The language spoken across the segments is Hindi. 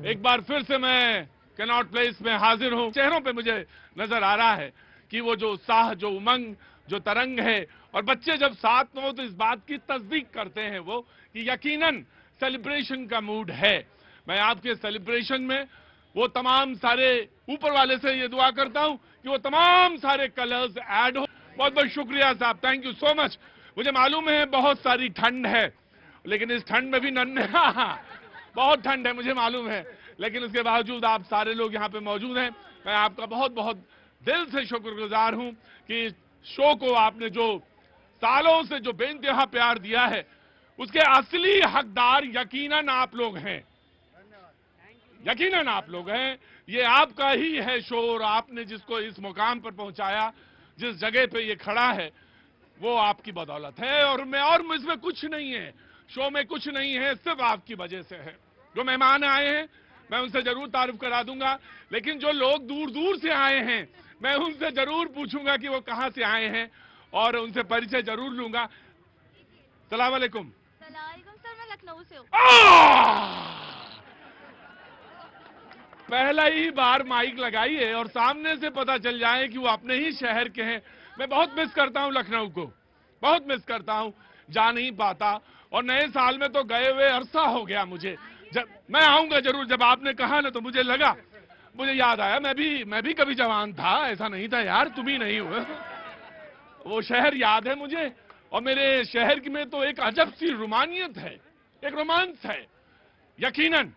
एक बार फिर से मैं कैनॉट प्लेस में हाजिर हूं। चेहरों पे मुझे नजर आ रहा है कि वो जो उत्साह, जो उमंग, जो तरंग है, और बच्चे जब साथ में हो तो इस बात की तस्दीक करते हैं वो कि यकीनन सेलिब्रेशन का मूड है। मैं आपके सेलिब्रेशन में वो तमाम सारे ऊपर वाले से ये दुआ करता हूं कि वो तमाम सारे कलर्स ऐड हो। बहुत बहुत शुक्रिया साहब, थैंक यू सो मच। मुझे मालूम है बहुत सारी ठंड है, लेकिन इस ठंड में भी नन्हे बहुत ठंड है, मुझे मालूम है, लेकिन उसके बावजूद आप सारे लोग यहाँ पे मौजूद हैं। मैं आपका बहुत बहुत दिल से शुक्रगुजार हूं कि शो को आपने जो सालों से जो बेइंतहा प्यार दिया है, उसके असली हकदार यकीनन आप लोग हैं। यकीनन आप लोग हैं। ये आपका ही है शो, और आपने जिसको इस मुकाम पर पहुंचाया, जिस जगह पे ये खड़ा है, वो आपकी बदौलत है। और इसमें कुछ नहीं है, शो में कुछ नहीं है, सिर्फ आपकी वजह से है। जो मेहमान आए हैं मैं उनसे जरूर तारीफ करा दूंगा, लेकिन जो लोग दूर दूर से आए हैं मैं उनसे जरूर पूछूंगा कि वो कहां से आए हैं और उनसे परिचय जरूर लूंगा। सलाम अलैकुम। सर, मैं लखनऊ से हूँ। पहला ही बार माइक लगाई है और सामने से पता चल जाए कि वो अपने ही शहर के हैं। मैं बहुत मिस करता हूं लखनऊ को, बहुत मिस करता हूं, जा नहीं पाता। और नए साल में तो गए हुए अरसा हो गया मुझे। जब मैं आऊंगा जरूर, जब आपने कहा ना तो मुझे लगा, मुझे याद आया मैं भी कभी जवान था, ऐसा नहीं था यार, तुम ही नहीं हुए। वो शहर याद है मुझे, और मेरे शहर में तो एक अजब सी रोमानियत है, एक रोमांस है यकीनन,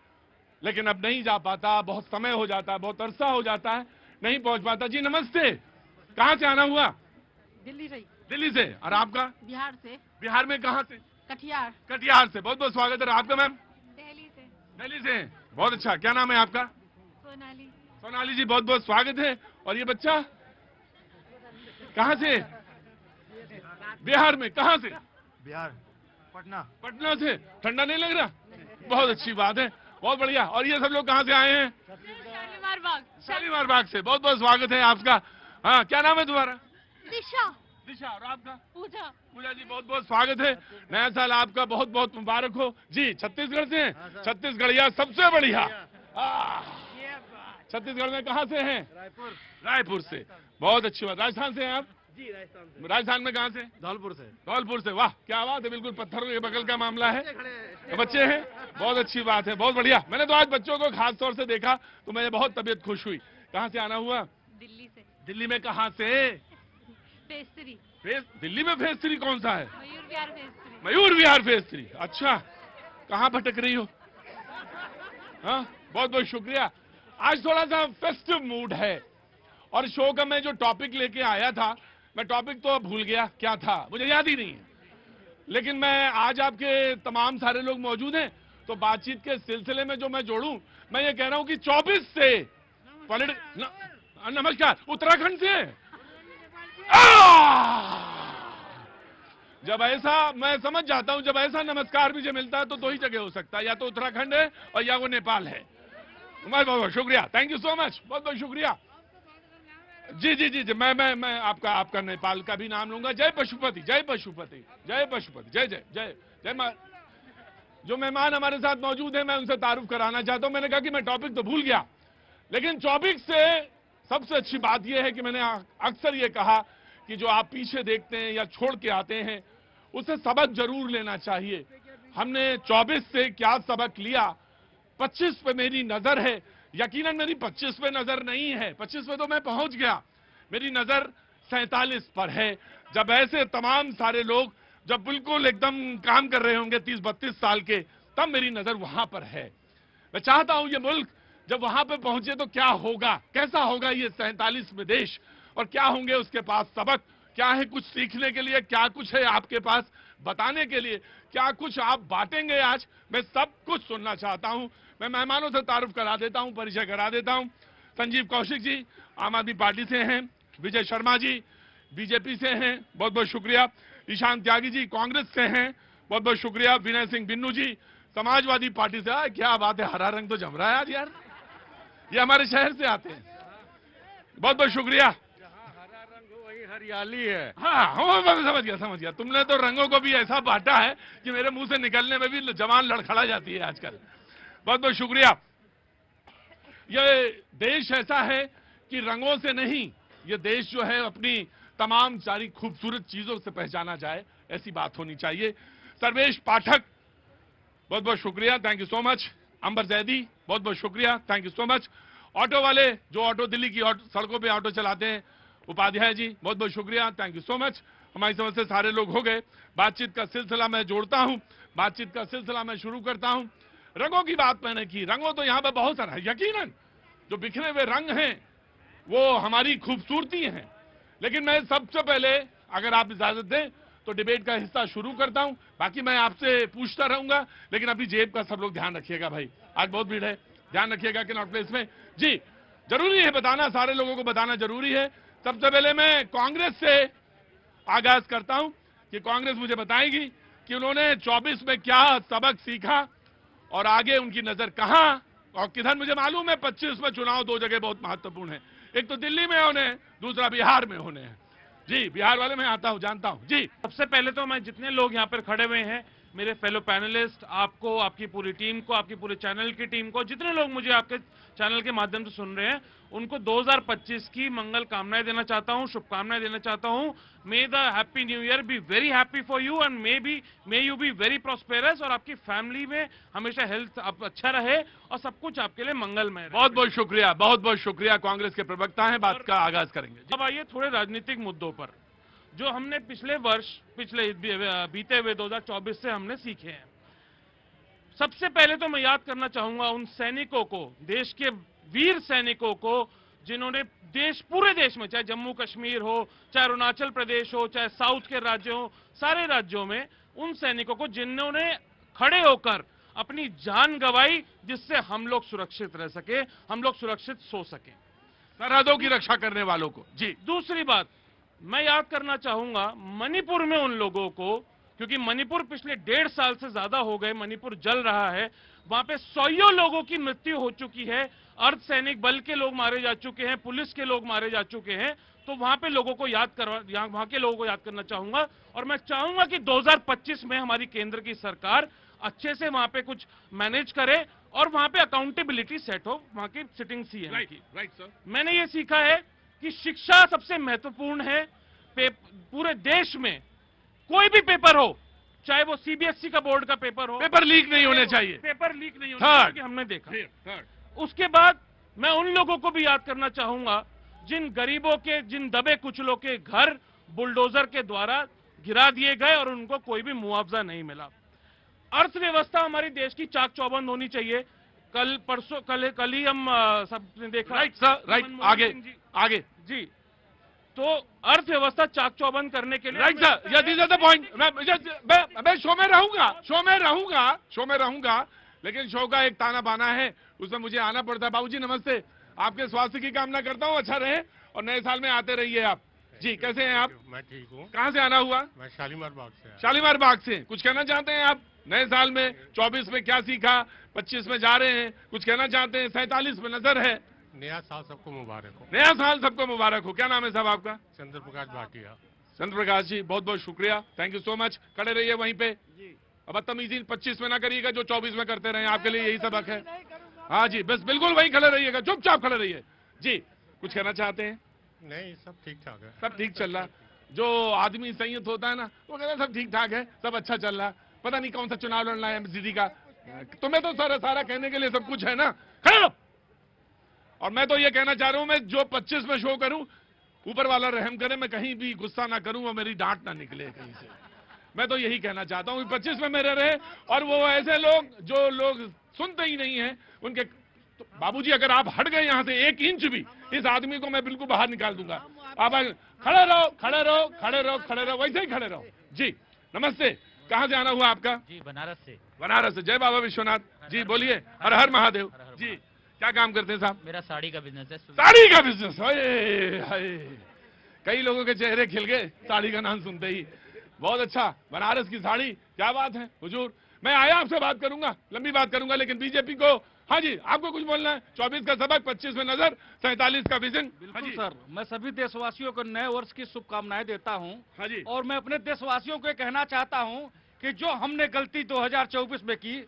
लेकिन अब नहीं जा पाता, बहुत समय हो जाता है, बहुत अरसा हो जाता है, नहीं पहुंच पाता। जी नमस्ते, कहाँ से आना हुआ? दिल्ली से। दिल्ली से। और आपका? बिहार से। बिहार में कहाँ से? कटिहार। कटिहार से। बहुत बहुत स्वागत है। आपका मैम? दिल्ली से। दिल्ली से। बहुत अच्छा, क्या नाम है आपका? सोनाली। सोनाली जी, बहुत बहुत स्वागत है। और ये बच्चा कहाँ से? बिहार में। कहाँ से? बिहार, पटना। पटना से। ठंडा नहीं लग रहा? बहुत अच्छी बात है, बहुत बढ़िया। और ये सब लोग कहाँ से आए हैं? शालीमार बाग। शालीमार बाग से। बहुत बहुत स्वागत है आपका। हाँ, क्या नाम है तुम्हारा? दिशा। दिशा। और आपका? पूजा। पूजा जी, बहुत बहुत स्वागत है। नया साल आपका बहुत बहुत मुबारक हो। जी, छत्तीसगढ़ से हैं? छत्तीसगढ़िया सबसे बढ़िया। छत्तीसगढ़ में कहाँ से हैं? रायपुर। रायपुर से। बहुत अच्छी बात। राजस्थान से हैं आप? जी, राजस्थान से। राजस्थान में कहाँ से? धौलपुर से। धौलपुर से। वाह, क्या बात है, बिल्कुल पत्थर के बगल का मामला है। बच्चे हैं, बहुत अच्छी बात है, बहुत बढ़िया। मैंने तो आज बच्चों को खास तौर से देखा तो मुझे बहुत तबीयत खुश हुई। कहाँ से आना हुआ? दिल्ली से। दिल्ली में कहाँ से? फेस 3। दिल्ली में फेस 3 कौन सा है? मयूर विहार फेस 3। मयूर विहार फेस 3। अच्छा, कहाँ भटक रही हो? हाँ, बहुत बहुत शुक्रिया। आज थोड़ा सा फेस्टिव मूड है, और शो का मैं जो टॉपिक लेके आया था, मैं टॉपिक तो भूल गया क्या था, मुझे याद ही नहीं है। लेकिन मैं आज आपके तमाम सारे लोग मौजूद हैं, तो बातचीत के सिलसिले में जो मैं जोड़ूं, मैं ये कह रहा हूं कि 24 से नमस्कार, उत्तराखंड से। जब ऐसा मैं समझ जाता हूं, जब ऐसा नमस्कार मुझे मिलता है तो दो ही जगह हो सकता है, या तो उत्तराखंड है और या वो नेपाल है। बहुत बहुत शुक्रिया, थैंक यू सो मच, बहुत बहुत शुक्रिया। जी जी जी जी, मैं आपका नेपाल का भी नाम लूंगा। जय पशुपति, जय पशुपति, जय पशुपति, जय जय जय जय। जो मेहमान हमारे साथ मौजूद हैं, मैं उनसे तारुफ कराना चाहता हूं। मैंने कहा कि मैं टॉपिक तो भूल गया, लेकिन टॉपिक से सबसे अच्छी बात यह है कि मैंने अक्सर ये कहा कि जो आप पीछे देखते हैं या छोड़ के आते हैं, उससे सबक जरूर लेना चाहिए। हमने 24 से क्या सबक लिया, 25 पे मेरी नजर है। यकीनन मेरी 25 पे नजर नहीं है, 25 पे तो मैं पहुंच गया, मेरी नजर 47 पर है। जब ऐसे तमाम सारे लोग जब बिल्कुल एकदम काम कर रहे होंगे 30-32 साल के, तब मेरी नजर वहां पर है। मैं चाहता हूं ये मुल्क जब वहां पे पहुंचे तो क्या होगा, कैसा होगा ये 47 में देश, और क्या होंगे उसके पास सबक, क्या है कुछ सीखने के लिए, क्या कुछ है आपके पास बताने के लिए, क्या कुछ आप बांटेंगे आज। मैं सब कुछ सुनना चाहता हूं। मैं मेहमानों से तारुफ करा देता हूं, परिचय करा देता हूं। संजीव कौशिक जी आम आदमी पार्टी से हैं, विजय शर्मा जी बीजेपी से हैं, बहुत बहुत शुक्रिया। ईशान त्यागी जी कांग्रेस से हैं, बहुत बहुत शुक्रिया। विनय सिंह बिन्नू जी समाजवादी पार्टी से। क्या बात है, हरा रंग तो जम रहा है आज यार, ये हमारे शहर से आते हैं, बहुत बहुत शुक्रिया। हरा रंग हो वही हरियाली है। हाँ, मैं समझ गया। तुमने तो रंगों को भी ऐसा बांटा है कि मेरे मुंह से निकलने में भी जवान लड़खड़ा जाती है आजकल। बहुत बहुत शुक्रिया। ये देश ऐसा है कि रंगों से नहीं, ये देश जो है अपनी तमाम सारी खूबसूरत चीजों से पहचाना जाए, ऐसी बात होनी चाहिए। सर्वेश पाठक, बहुत बहुत शुक्रिया, थैंक यू सो मच। अंबर जैदी, बहुत बहुत शुक्रिया, thank you so much. Auto वाले जो ऑटो दिल्ली की सड़कों पे ऑटो चलाते हैं, उपाध्याय जी, बहुत बहुत शुक्रिया, थैंक यू सो मच। हमारी समझ से सारे लोग हो गए। बातचीत का सिलसिला मैं जोड़ता हूं, बातचीत का सिलसिला मैं शुरू करता हूं। रंगों की बात मैंने की, रंगों तो यहां पर बहुत सारा है, यकीनन जो बिखरे हुए रंग हैं वो हमारी खूबसूरती हैं, लेकिन मैं सबसे पहले, अगर आप इजाजत दें, तो डिबेट का हिस्सा शुरू करता हूं। बाकी मैं आपसे पूछता रहूंगा, लेकिन अभी जेब का सब लोग ध्यान रखिएगा भाई, आज बहुत भीड़ है, ध्यान रखिएगा कि नॉट प्लेस में। जी, जरूरी है बताना, सारे लोगों को बताना जरूरी है। सबसे पहले मैं कांग्रेस से आगाज करता हूं कि कांग्रेस मुझे बताएगी कि उन्होंने 24 में क्या सबक सीखा और आगे उनकी नजर कहां और किधर। मुझे मालूम है 25 में चुनाव दो जगह बहुत महत्वपूर्ण है, एक तो दिल्ली में होने, दूसरा बिहार में होने हैं। जी, बिहार वाले मैं आता हूं, जानता हूं। जी, सबसे पहले तो मैं जितने लोग यहाँ पर खड़े हुए हैं, मेरे फेलो पैनलिस्ट, आपको, आपकी पूरी टीम को, आपकी पूरे चैनल की टीम को, जितने लोग मुझे आपके चैनल के माध्यम से सुन रहे हैं, उनको 2025 की मंगल कामनाएं देना चाहता हूं, शुभकामनाएं देना चाहता हूं। मे the happy new year be very happy for you and may you be very prosperous, और आपकी फैमिली में हमेशा हेल्थ अच्छा रहे और सब कुछ आपके लिए मंगलमय रहे। बहुत बहुत शुक्रिया, बहुत बहुत शुक्रिया। कांग्रेस के प्रवक्ता हैं, बात का आगाज करेंगे। अब आइए थोड़े राजनीतिक मुद्दों पर, जो हमने पिछले बीते हुए 2024 से हमने सीखे हैं। सबसे पहले तो मैं याद करना चाहूंगा उन सैनिकों को, देश के वीर सैनिकों को, जिन्होंने पूरे देश में, चाहे जम्मू कश्मीर हो, चाहे अरुणाचल प्रदेश हो, चाहे साउथ के राज्य हो, सारे राज्यों में उन सैनिकों को जिन्होंने खड़े होकर अपनी जान गंवाई, जिससे हम लोग सुरक्षित रह सके, हम लोग सुरक्षित सो सके, सरहदों की रक्षा करने वालों को। जी, दूसरी बात मैं याद करना चाहूंगा मणिपुर में उन लोगों को, क्योंकि मणिपुर पिछले 1.5 साल से ज्यादा हो गए मणिपुर जल रहा है, वहां पे 100 लोगों की मृत्यु हो चुकी है, अर्धसैनिक बल के लोग मारे जा चुके हैं, पुलिस के लोग मारे जा चुके हैं। तो वहां पे लोगों को वहां के लोगों को याद करना चाहूंगा, और मैं चाहूंगा कि 2025 में हमारी केंद्र की सरकार अच्छे से वहां पे कुछ मैनेज करे और वहां पे अकाउंटेबिलिटी सेट हो वहां की सिटिंग सीएम की। Right sir. मैंने ये सीखा है कि शिक्षा सबसे महत्वपूर्ण है। पूरे देश में कोई भी पेपर हो, चाहे वो सीबीएसई का बोर्ड का पेपर हो, पेपर लीक नहीं होने चाहिए, पेपर लीक नहीं होने चाहिए, हमने देखा। उसके बाद मैं उन लोगों को भी याद करना चाहूंगा जिन गरीबों के, जिन दबे कुचलों के घर बुलडोजर के द्वारा गिरा दिए गए और उनको कोई भी मुआवजा नहीं मिला। अर्थव्यवस्था हमारी देश की चाक चौबंद होनी चाहिए। कल ही हम सबने देखा। राइट सर, राइट, आगे जी। तो अर्थव्यवस्था चाक चौबंद करने के लिए, right sir, this is the point. मैं शो में रहूंगा, लेकिन शो का एक ताना बाना है, उसमें मुझे आना पड़ता है। बाबूजी नमस्ते, आपके स्वास्थ्य की कामना करता हूँ, अच्छा रहे और नए साल में आते रहिए आप। जी, कैसे हैं आप? मैं ठीक हूँ। कहाँ से आना हुआ? मैं शालीमार बाग से। शालीमार बाग से। कुछ कहना चाहते हैं आप नए साल में? 24 में क्या सीखा, 25 में जा रहे हैं, कुछ कहना चाहते हैं? 47 में नजर है। नया साल सबको मुबारक हो। नया साल सबको मुबारक हो। क्या नाम है साहब आपका? चंद्र प्रकाश भाटिया। चंद्र प्रकाश जी, बहुत बहुत शुक्रिया, थैंक यू सो मच। खड़े रहिए वहीं पे। अब बदतमीजी 25 में ना करिएगा जो 24 में करते रहे, आपके लिए यही सबक है। हाँ जी, बस बिल्कुल वहीं खड़े रहिएगा, चुपचाप खड़े रहिए। जी, कुछ कहना चाहते हैं? नहीं, सब ठीक ठाक है। सब ठीक चल रहा। जो आदमी संयत होता है ना, वो कहता है सब ठीक ठाक है, सब अच्छा चल रहा। पता नहीं कौन सा चुनाव लड़ना है एमसीडी का, तुम्हें तो सारा कहने के लिए सब कुछ है ना। खड़े। और मैं तो ये कहना चाह रहा हूं, मैं जो 25 में शो करूं, ऊपर वाला रहम करे, मैं कहीं भी गुस्सा ना करूं और मेरी डांट ना निकले कहीं से। मैं तो यही कहना चाहता हूं 25 में मेरे रहे, और वो ऐसे लोग जो लोग सुनते ही नहीं है उनके। तो बाबूजी अगर आप हट गए यहां से 1 इंच भी, इस आदमी को मैं बिल्कुल बाहर निकाल दूंगा। आप खड़े रहो, वैसे ही खड़े रहो। जी नमस्ते, कहां से आना हुआ आपका? जी, बनारस से। बनारस से। जय बाबा विश्वनाथ जी, बोलिए। हर हर महादेव जी। क्या काम करते हैं साहब? मेरा साड़ी का बिजनेस है। साड़ी का बिजनेस। कई लोगों के चेहरे खिल गए साड़ी का नाम सुनते ही। बहुत अच्छा, बनारस की साड़ी, क्या बात है हुजूर। मैं आया आपसे बात करूंगा, लंबी बात करूंगा, लेकिन बीजेपी को, हाँ जी आपको कुछ बोलना है? 24 का सबक, 25 में नजर, 47 का विजन। बिल्कुल सर, मैं सभी देशवासियों को नए वर्ष की शुभकामनाएं देता हूं। हाँ जी। और मैं अपने देशवासियों को कहना चाहता हूं कि जो हमने गलती 2024 में की,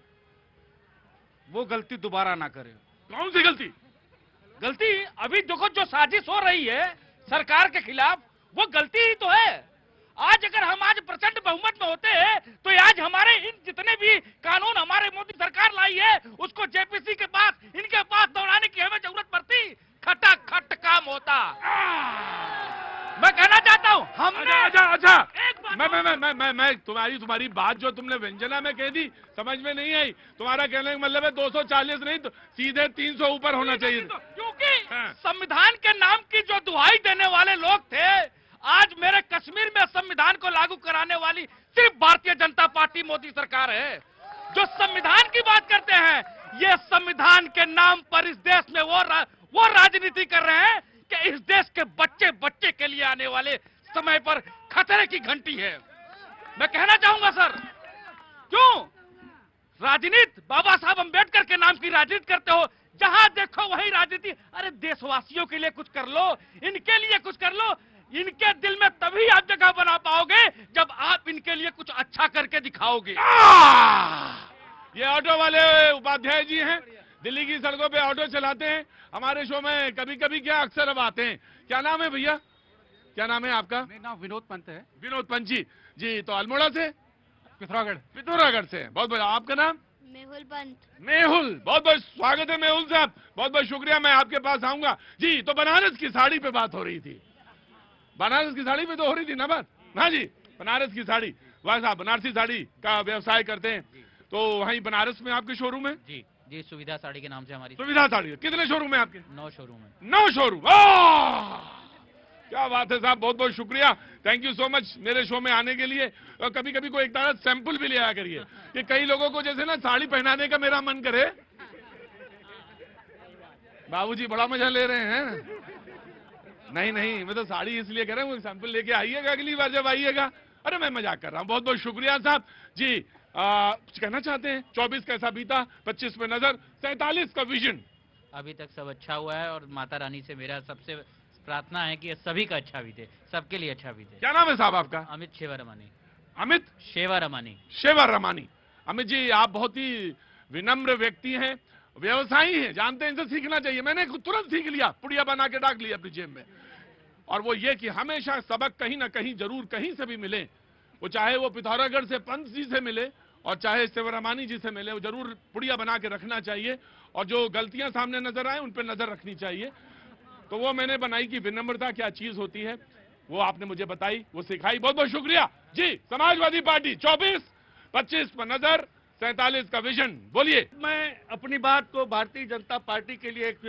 वो गलती दोबारा ना करें। कौन सी गलती? गलती अभी देखो जो साजिश हो रही है सरकार के खिलाफ, वो गलती ही तो है। आज अगर हम आज प्रचंड बहुमत में होते हैं तो आज हमारे इन जितने भी कानून हमारे मोदी सरकार लाई है उसको जेपीसी के पास, इनके पास दौड़ाने की हमें जरूरत पड़ती, खटाखट काम होता। मैं कहना चाहता हूँ हमने अच्छा एक बात मैं तुम्हारी बात जो तुमने व्यंजना में कह दी समझ में नहीं आई। तुम्हारा कहने का मतलब है 240 नहीं तो सीधे 300 ऊपर होना चाहिए। क्योंकि हाँ। संविधान के नाम की जो दुहाई देने वाले लोग थे, आज मेरे कश्मीर में संविधान को लागू कराने वाली सिर्फ भारतीय जनता पार्टी मोदी सरकार है। जो संविधान की बात करते हैं, ये संविधान के नाम पर इस देश में वो राजनीति कर रहे हैं कि इस देश के बच्चे बच्चे के लिए आने वाले समय पर खतरे की घंटी है। मैं कहना चाहूंगा सर, क्यों राजनीति बाबा साहब अंबेडकर के नाम की राजनीति करते हो? जहां देखो वही राजनीति। अरे देशवासियों के लिए कुछ कर लो, इनके लिए कुछ कर लो। इनके दिल में तभी आप जगह बना पाओगे जब आप इनके लिए कुछ अच्छा करके दिखाओगे। ये ऑटो वाले उपाध्याय जी हैं, दिल्ली की सड़कों पे ऑटो चलाते हैं। हमारे शो में कभी कभी क्या अक्सर अब आते हैं। क्या नाम है भैया, क्या नाम है आपका? मेरा नाम विनोद पंत है। विनोद पंत जी। जी तो अल्मोड़ा से, पिथौरागढ़ से। बहुत बहुत आपका नाम? मेहुल पंत। मेहुल, बहुत बहुत स्वागत है मेहुल साहब, बहुत बहुत शुक्रिया। मैं आपके पास आऊंगा जी। तो बनारस की साड़ी पे बात हो रही थी, बनारस की साड़ी पे तो हो रही थी ना बात? हाँ जी, बनारस की साड़ी। वाह साहब, बनारसी साड़ी का व्यवसाय करते हैं तो वहीं बनारस में आपके शोरूम है? जी जी, सुविधा साड़ी के नाम से हमारी सुविधा साड़ी। कितने शोरूम है आपके? 9 शोरूम है। 9 शोरूम। क्या बात है साहब, बहुत बहुत शुक्रिया, थैंक यू सो मच मेरे शो में आने के लिए। और कभी कभी कोई एक तरह सैंपल भी ले आया करिए कि कई लोगों को जैसे ना साड़ी पहनाने का मेरा मन करे। बाबूजी बड़ा मजा ले रहे हैं। नहीं मैं तो साड़ी इसलिए कह रहा हूँ, सैंपल लेके आइएगा अगली बार जब आइएगा। अरे मैं मजाक कर रहा हूँ। बहुत बहुत शुक्रिया साहब जी। कुछ कहना चाहते हैं? 24 कैसा बीता, 25 पे नजर, 47 का विजन। अभी तक सब अच्छा हुआ है और माता रानी से मेरा सबसे प्रार्थना है कि सभी का अच्छा बीते, सबके लिए अच्छा बीते। क्या नाम है साहब आपका? अमित शेवा रमानी। अमित शेवा रमानी। शेवा रमानी। अमित जी आप बहुत ही विनम्र व्यक्ति हैं, व्यवसायी हैं, जानते हैं इनसे सीखना चाहिए। मैंने तुरंत सीख लिया, पुड़िया बना के डाक लिया अपनी जेब में। और वो ये कि हमेशा सबक कहीं ना कहीं जरूर कहीं से भी मिले, वो चाहे वो पिथौरागढ़ से पंत जी से मिले और चाहे सेवरामानी जी से मिले, वो जरूर पुड़िया बना के रखना चाहिए। और जो गलतियां सामने नजर आए उन पर नजर रखनी चाहिए। तो वो मैंने बनाई कि विनम्रता क्या चीज होती है, वो आपने मुझे बताई, वो सिखाई। बहुत बहुत शुक्रिया जी। समाजवादी पार्टी 24, 25 पर नजर, 47 का विजन। बोलिए। मैं अपनी बात को भारतीय जनता पार्टी के लिए एक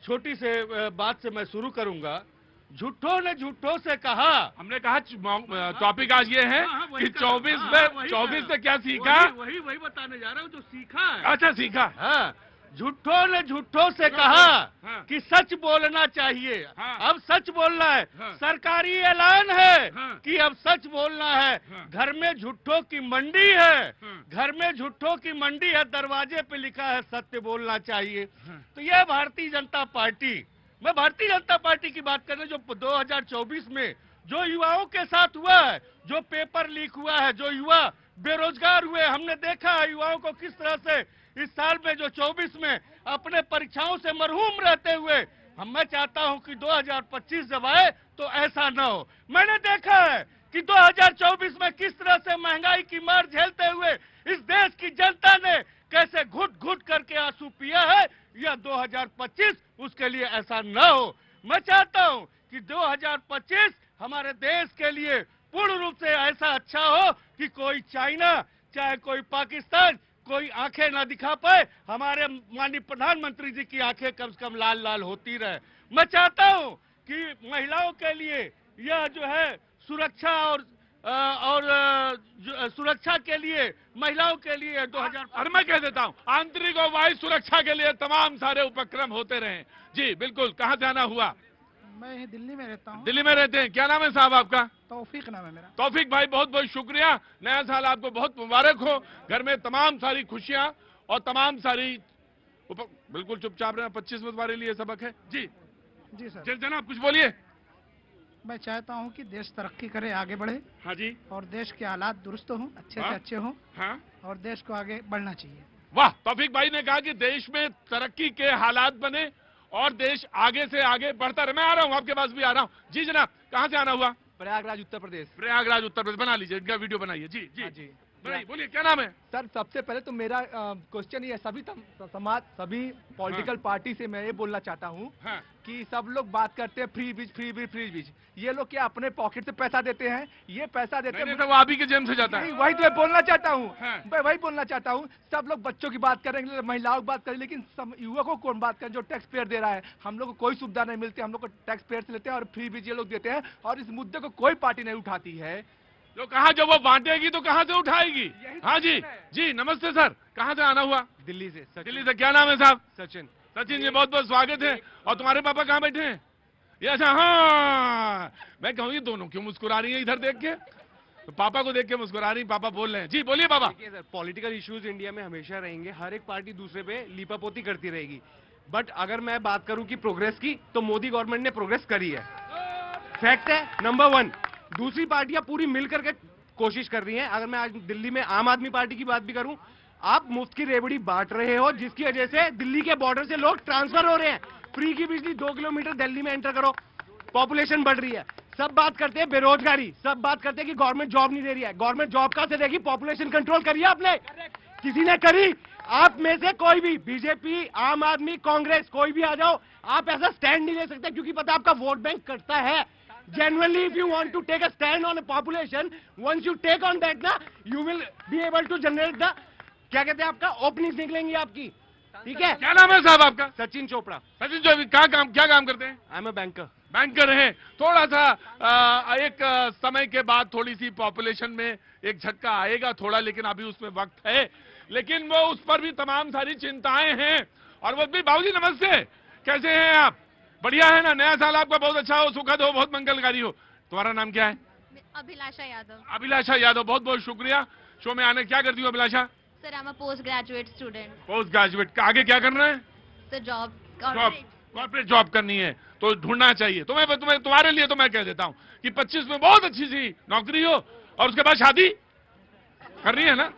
छोटी से बात से मैं शुरू करूंगा। झूठों ने झूठों से कहा, हमने कहा टॉपिक आज ये है कि 24 से क्या सीखा। वही बताने जा रहा हूँ जो सीखा है। अच्छा सीखा। हाँ, झूठों ने झूठों से कहा हाँ। कि सच बोलना चाहिए। हाँ। अब सच बोलना है। हाँ। सरकारी ऐलान है हाँ। कि अब सच बोलना है। हाँ। घर में झूठों की मंडी है। हाँ। घर में झूठों की मंडी है, दरवाजे पे लिखा है सत्य बोलना चाहिए। हाँ। तो यह भारतीय जनता पार्टी, मैं भारतीय जनता पार्टी की बात कर रहा हूं, जो 2024 में जो युवाओं के साथ हुआ है, जो पेपर लीक हुआ है, जो युवा बेरोजगार हुए, हमने देखा है युवाओं को किस तरह से इस साल में जो 24 में अपने परीक्षाओं से मरहूम रहते हुए। मैं चाहता हूं कि 2025 जब आए तो ऐसा न हो। मैंने देखा है कि 2024 में किस तरह से महंगाई की मार झेलते हुए इस देश की जनता ने कैसे घुट घुट करके आंसू पिया है। या 2025 उसके लिए ऐसा न हो। मैं चाहता हूं कि 2025 हमारे देश के लिए पूर्ण रूप से ऐसा अच्छा हो कि कोई चाइना चाहे कोई पाकिस्तान कोई आंखें ना दिखा पाए, हमारे माननीय प्रधानमंत्री जी की आंखें कम से कम लाल लाल होती रहे। मैं चाहता हूं कि महिलाओं के लिए यह जो है सुरक्षा और सुरक्षा के लिए महिलाओं के लिए 2000। और मैं कह देता हूं आंतरिक और बाह्य सुरक्षा के लिए तमाम सारे उपक्रम होते रहे। जी बिल्कुल। कहाँ जाना हुआ? मैं यहीं दिल्ली में रहता हूँ। दिल्ली में रहते हैं। क्या नाम है साहब आपका? तौफीक नाम है मेरा। तौफीक भाई बहुत बहुत शुक्रिया। नया साल आपको बहुत मुबारक हो। घर में तमाम सारी खुशियां और तमाम सारी बिल्कुल चुपचाप रहना। 25 में तुम्हारे लिए सबक है। जी जी सर। जनाब कुछ बोलिए। मैं चाहता हूँ कि देश तरक्की करे, आगे बढ़े। हाँ जी। और देश के हालात दुरुस्त हों, अच्छे से अच्छे हों। हाँ। और देश को आगे बढ़ना चाहिए। वाह, तौफीक भाई ने कहा कि देश में तरक्की के हालात बने और देश आगे से आगे बढ़ता रहे। मैं आ रहा हूं, आपके पास भी आ रहा हूं। जी जनाब, कहां से आना हुआ? प्रयागराज उत्तर प्रदेश। प्रयागराज उत्तर प्रदेश। बना लीजिए, इनका वीडियो बनाइए। जी जी हाँ जी। बनाइए, बोलिए क्या नाम है? सर सबसे पहले तो मेरा क्वेश्चन ये है, समाज सभी पॉलिटिकल पार्टी से मैं ये बोलना चाहता हूँ हाँ। कि सब लोग बात करते हैं फ्री बीज फ्री बीज फ्री बीज, ये लोग क्या अपने पॉकेट से पैसा देते हैं? ये पैसा देते नहीं, हैं तो वो आप ही के जेब से जाता है। नहीं, वही तो मैं बोलना चाहता हूँ। हाँ। मैं वही बोलना चाहता हूँ, सब लोग बच्चों की बात करेंगे, महिलाओं की बात करेंगे, लेकिन युवकों को कौन बात करें जो टैक्स पेयर दे रहा है? हम लोग को कोई सुविधा नहीं मिलती, हम लोग को टैक्स पेयर से लेते हैं और फ्री बीज ये लोग देते हैं, और इस मुद्दे को कोई पार्टी नहीं उठाती है। तो कहाँ जब वो बांटेगी तो कहाँ से उठाएगी? यही हाँ जी तो है। जी, नमस्ते सर, कहाँ से आना हुआ? दिल्ली से। दिल्ली से। क्या नाम है साहब? सचिन। सचिन जी, बहुत बहुत स्वागत है। और तुम्हारे पापा कहाँ बैठे हैं? ये अच्छा, हाँ मैं कहूँ ये दोनों क्यों मुस्कुरा रही है इधर देख के? तो पापा को देख के मुस्कुरा रही, पापा बोल रहे हैं। जी बोलिए पापा। देखिए सर, पॉलिटिकल इश्यूज इंडिया में हमेशा रहेंगे, हर एक पार्टी दूसरे पे लीपापोती करती रहेगी, बट अगर मैं बात करूं कि प्रोग्रेस की, तो मोदी गवर्नमेंट ने प्रोग्रेस करी है, फैक्ट है नंबर 1। दूसरी पार्टियां पूरी मिलकर के कोशिश कर रही हैं। अगर मैं आज दिल्ली में आम आदमी पार्टी की बात भी करूं, आप मुफ्त की रेवड़ी बांट रहे हो, जिसकी वजह से दिल्ली के बॉर्डर से लोग ट्रांसफर हो रहे हैं। फ्री की बिजली 2 किलोमीटर दिल्ली में एंटर करो, पॉपुलेशन बढ़ रही है। सब बात करते हैं बेरोजगारी, सब बात करते हैं कि गवर्नमेंट जॉब नहीं दे रही है। गवर्नमेंट जॉब कहां से देगी? पॉपुलेशन कंट्रोल करिए आपने, किसी ने करी? आप में से कोई भी, बीजेपी, आम आदमी, कांग्रेस, कोई भी आ जाओ, आप ऐसा स्टैंड नहीं ले सकते, क्योंकि पता आपका वोट बैंक कटता है। Genuinely, if you want to take a stand on a population, once you take on that, ना, you will be able to generate the, क्या कहते हैं आपका, ओपनिंग निकलेंगी आपकी, ठीक है? क्या नाम है साहब आपका? सचिन चोपड़ा। सचिन जी, क्या काम करते हैं? आई एम अ बैंकर। बैंकर हैं। थोड़ा सा एक समय के बाद थोड़ी सी पॉपुलेशन में एक झटका आएगा थोड़ा, लेकिन अभी उसमें वक्त है, लेकिन वो उस पर भी तमाम सारी चिंताएं हैं। और वो भी, बाबूजी नमस्ते, कैसे हैं आप? बढ़िया है ना? नया साल आपका बहुत अच्छा हो, सुखद हो, बहुत मंगलकारी हो। तुम्हारा नाम क्या है? अभिलाषा यादव। अभिलाषा यादव, बहुत बहुत शुक्रिया शो में आने। क्या करती हो Abhilasha? Sir I am a post graduate student. Post graduate, आगे क्या करना है? Sir job. कॉर्पोरेट जॉब करनी है तो ढूंढना चाहिए। तुम्हारे लिए तो मैं कह देता हूँ कि 25 में बहुत अच्छी सी नौकरी हो और उसके बाद शादी करनी है ना?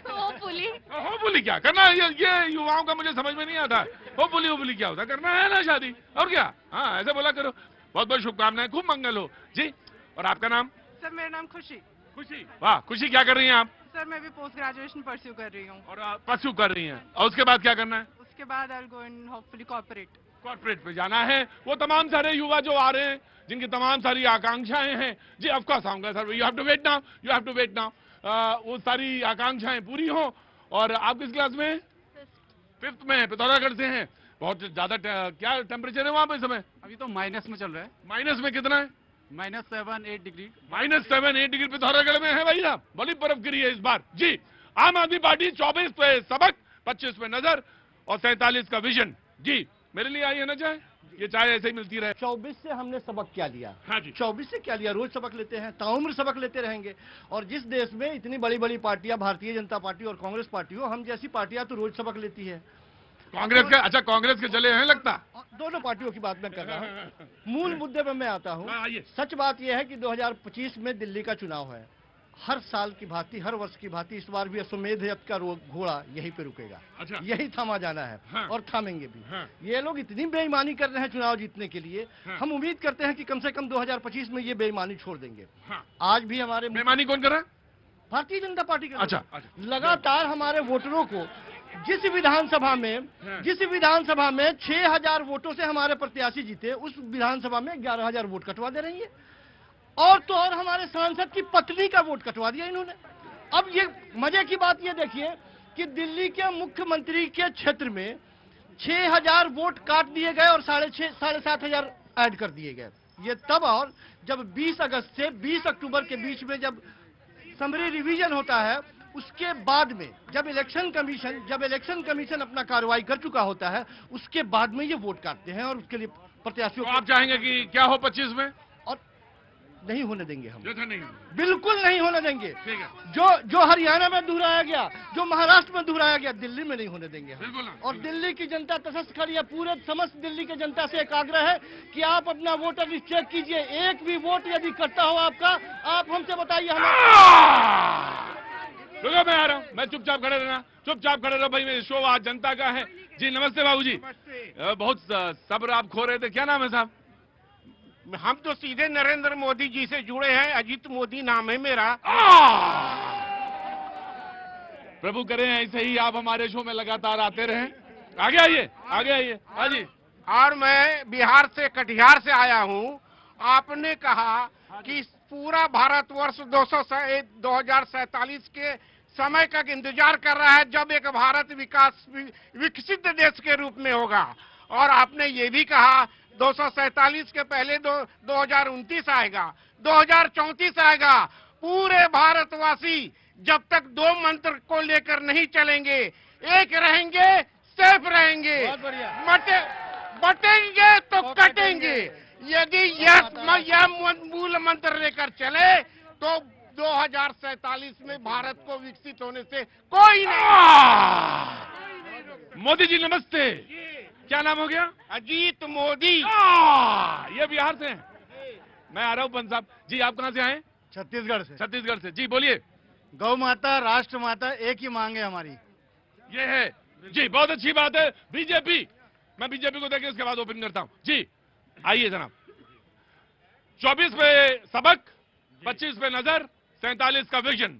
होपफुली क्या करना है? ये युवाओं का मुझे समझ में नहीं आता। होपफुली क्या होता है? करना है ना शादी, और क्या? हाँ, ऐसे बोला करो। बहुत बहुत शुभकामनाएं, खूब मंगल हो जी। और आपका नाम? सर मेरा नाम खुशी। खुशी, वाह खुशी, क्या कर रही हैं आप? सर मैं भी पोस्ट ग्रेजुएशन परस्यू कर रही हूँ। और परस्यू कर रही हैं, और उसके बाद क्या करना है? उसके बाद I will go in hopefully corporate पे जाना है। वो तमाम सारे युवा जो आ रहे हैं, जिनकी तमाम सारी आकांक्षाएं हैं, जी ऑफ कोर्स आऊंगा sir, you have to wait now, वो सारी आकांक्षाएं पूरी हो। और आप किस क्लास में? 5th में, पिथौरागढ़ से हैं। बहुत ज्यादा क्या टेम्परेचर है वहां पे इस समय? अभी तो माइनस में चल रहा है। माइनस में कितना है? -7-8 डिग्री। -7-8 डिग्री पिथौरागढ़ में है भाई साहब। बड़ी बर्फ गिरी है इस बार जी। आम आदमी पार्टी 24 पे सबक, 25 पे नजर और 47 का विजन। जी मेरे लिए आई है ना चाय, ये चाय ऐसे ही मिलती रहे। 24 से हमने सबक क्या लिया? हाँ जी, 24 से क्या लिया? रोज सबक लेते हैं, ताउम्र सबक लेते रहेंगे। और जिस देश में इतनी बड़ी बड़ी पार्टियां, भारतीय जनता पार्टी और कांग्रेस पार्टी हो, हम जैसी पार्टियां तो रोज सबक लेती है। कांग्रेस का, अच्छा कांग्रेस के चले हैं लगता। दोनों पार्टियों की बात मैं कर रहा हूँ। मूल मुद्दे पर मैं आता हूँ। आइए। सच बात यह है कि 2025 में दिल्ली का चुनाव है। हर साल की भांति, हर वर्ष की भांति इस बार भी अश्वमेध यज्ञ का घोड़ा यहीं पे रुकेगा। अच्छा। यही थामा जाना है। हाँ। और थामेंगे भी। हाँ। ये लोग इतनी बेईमानी कर रहे हैं चुनाव जीतने के लिए। हाँ। हम उम्मीद करते हैं कि कम से कम 2025 में ये बेईमानी छोड़ देंगे। हाँ। आज भी हमारे बेईमानी कौन कर रहा है? भारतीय जनता पार्टी के अच्छा, लोग अच्छा। लगातार हमारे वोटरों को जिस विधानसभा में 6000 वोटों से हमारे प्रत्याशी जीते, उस विधानसभा में 11000 वोट कटवा दे रही है। और तो और हमारे सांसद की पत्नी का वोट कटवा दिया इन्होंने। अब ये मजे की बात ये देखिए कि दिल्ली के मुख्यमंत्री के क्षेत्र में 6000 वोट काट दिए गए और 7,500 ऐड कर दिए गए। ये तब और जब 20 अगस्त से 20 अक्टूबर के बीच में जब समरी रिवीजन होता है, उसके बाद में जब इलेक्शन कमीशन अपना कार्रवाई कर चुका होता है, उसके बाद में ये वोट काटते हैं और उसके लिए प्रत्याशियों तो आप चाहेंगे कि क्या हो 25 में? और नहीं होने देंगे हम, नहीं, बिल्कुल नहीं होने देंगे। ठीक है। जो हरियाणा में दोहराया गया, जो महाराष्ट्र में दोहराया गया, दिल्ली में नहीं होने देंगे हम। बिल्कुल ना। और दिल्ली की जनता तटस्थ खड़ी है। पूरे समस्त दिल्ली की जनता से एक आग्रह है कि आप अपना वोटर लिस्ट चेक कीजिए। एक भी वोट यदि कटता हो आपका, आप हमसे बताइए। हमें मैं आ रहा हूं, मैं चुपचाप खड़े रहना, चुपचाप खड़े रहो भाई। मैं शो आज जनता का है, जी नमस्ते बाबूजी। बहुत सब्र आप खो रहे थे, क्या नाम है साहब? हम तो सीधे नरेंद्र मोदी जी से जुड़े हैं, अजीत मोदी नाम है मेरा। प्रभु करें ऐसे ही आप हमारे शो में लगातार आते रहें। आगे आइए, आगे आइए। हाँ जी। और मैं बिहार से, कटिहार से आया हूँ। आपने कहा कि पूरा भारतवर्ष 2047 के समय का इंतजार कर रहा है जब एक भारत विकसित देश के रूप में होगा। और आपने ये भी कहा 247 के पहले 2029 आएगा, 2034 आएगा। पूरे भारतवासी जब तक दो मंत्र को लेकर नहीं चलेंगे, एक रहेंगे, सेफ रहेंगे, बटेंगे तो कटेंगे। यदि यह मूल मंत्र लेकर चले तो 2047 में भारत को विकसित होने से कोई नहीं। मोदी जी नमस्ते। क्या नाम हो गया? अजीत मोदी। ये बिहार से हैं। मैं आ रहा हूँ पंत साहब जी। आप कहाँ से आए? छत्तीसगढ़ से। छत्तीसगढ़ से। जी बोलिए। गौ माता, राष्ट्र माता एक ही मांग है हमारी। ये है जी, बहुत अच्छी बात है। बीजेपी, मैं बीजेपी को देखे इसके बाद ओपन करता हूँ जी। आइए जनाब। 24 पे सबक, 25 पे नजर, 47 का विजन।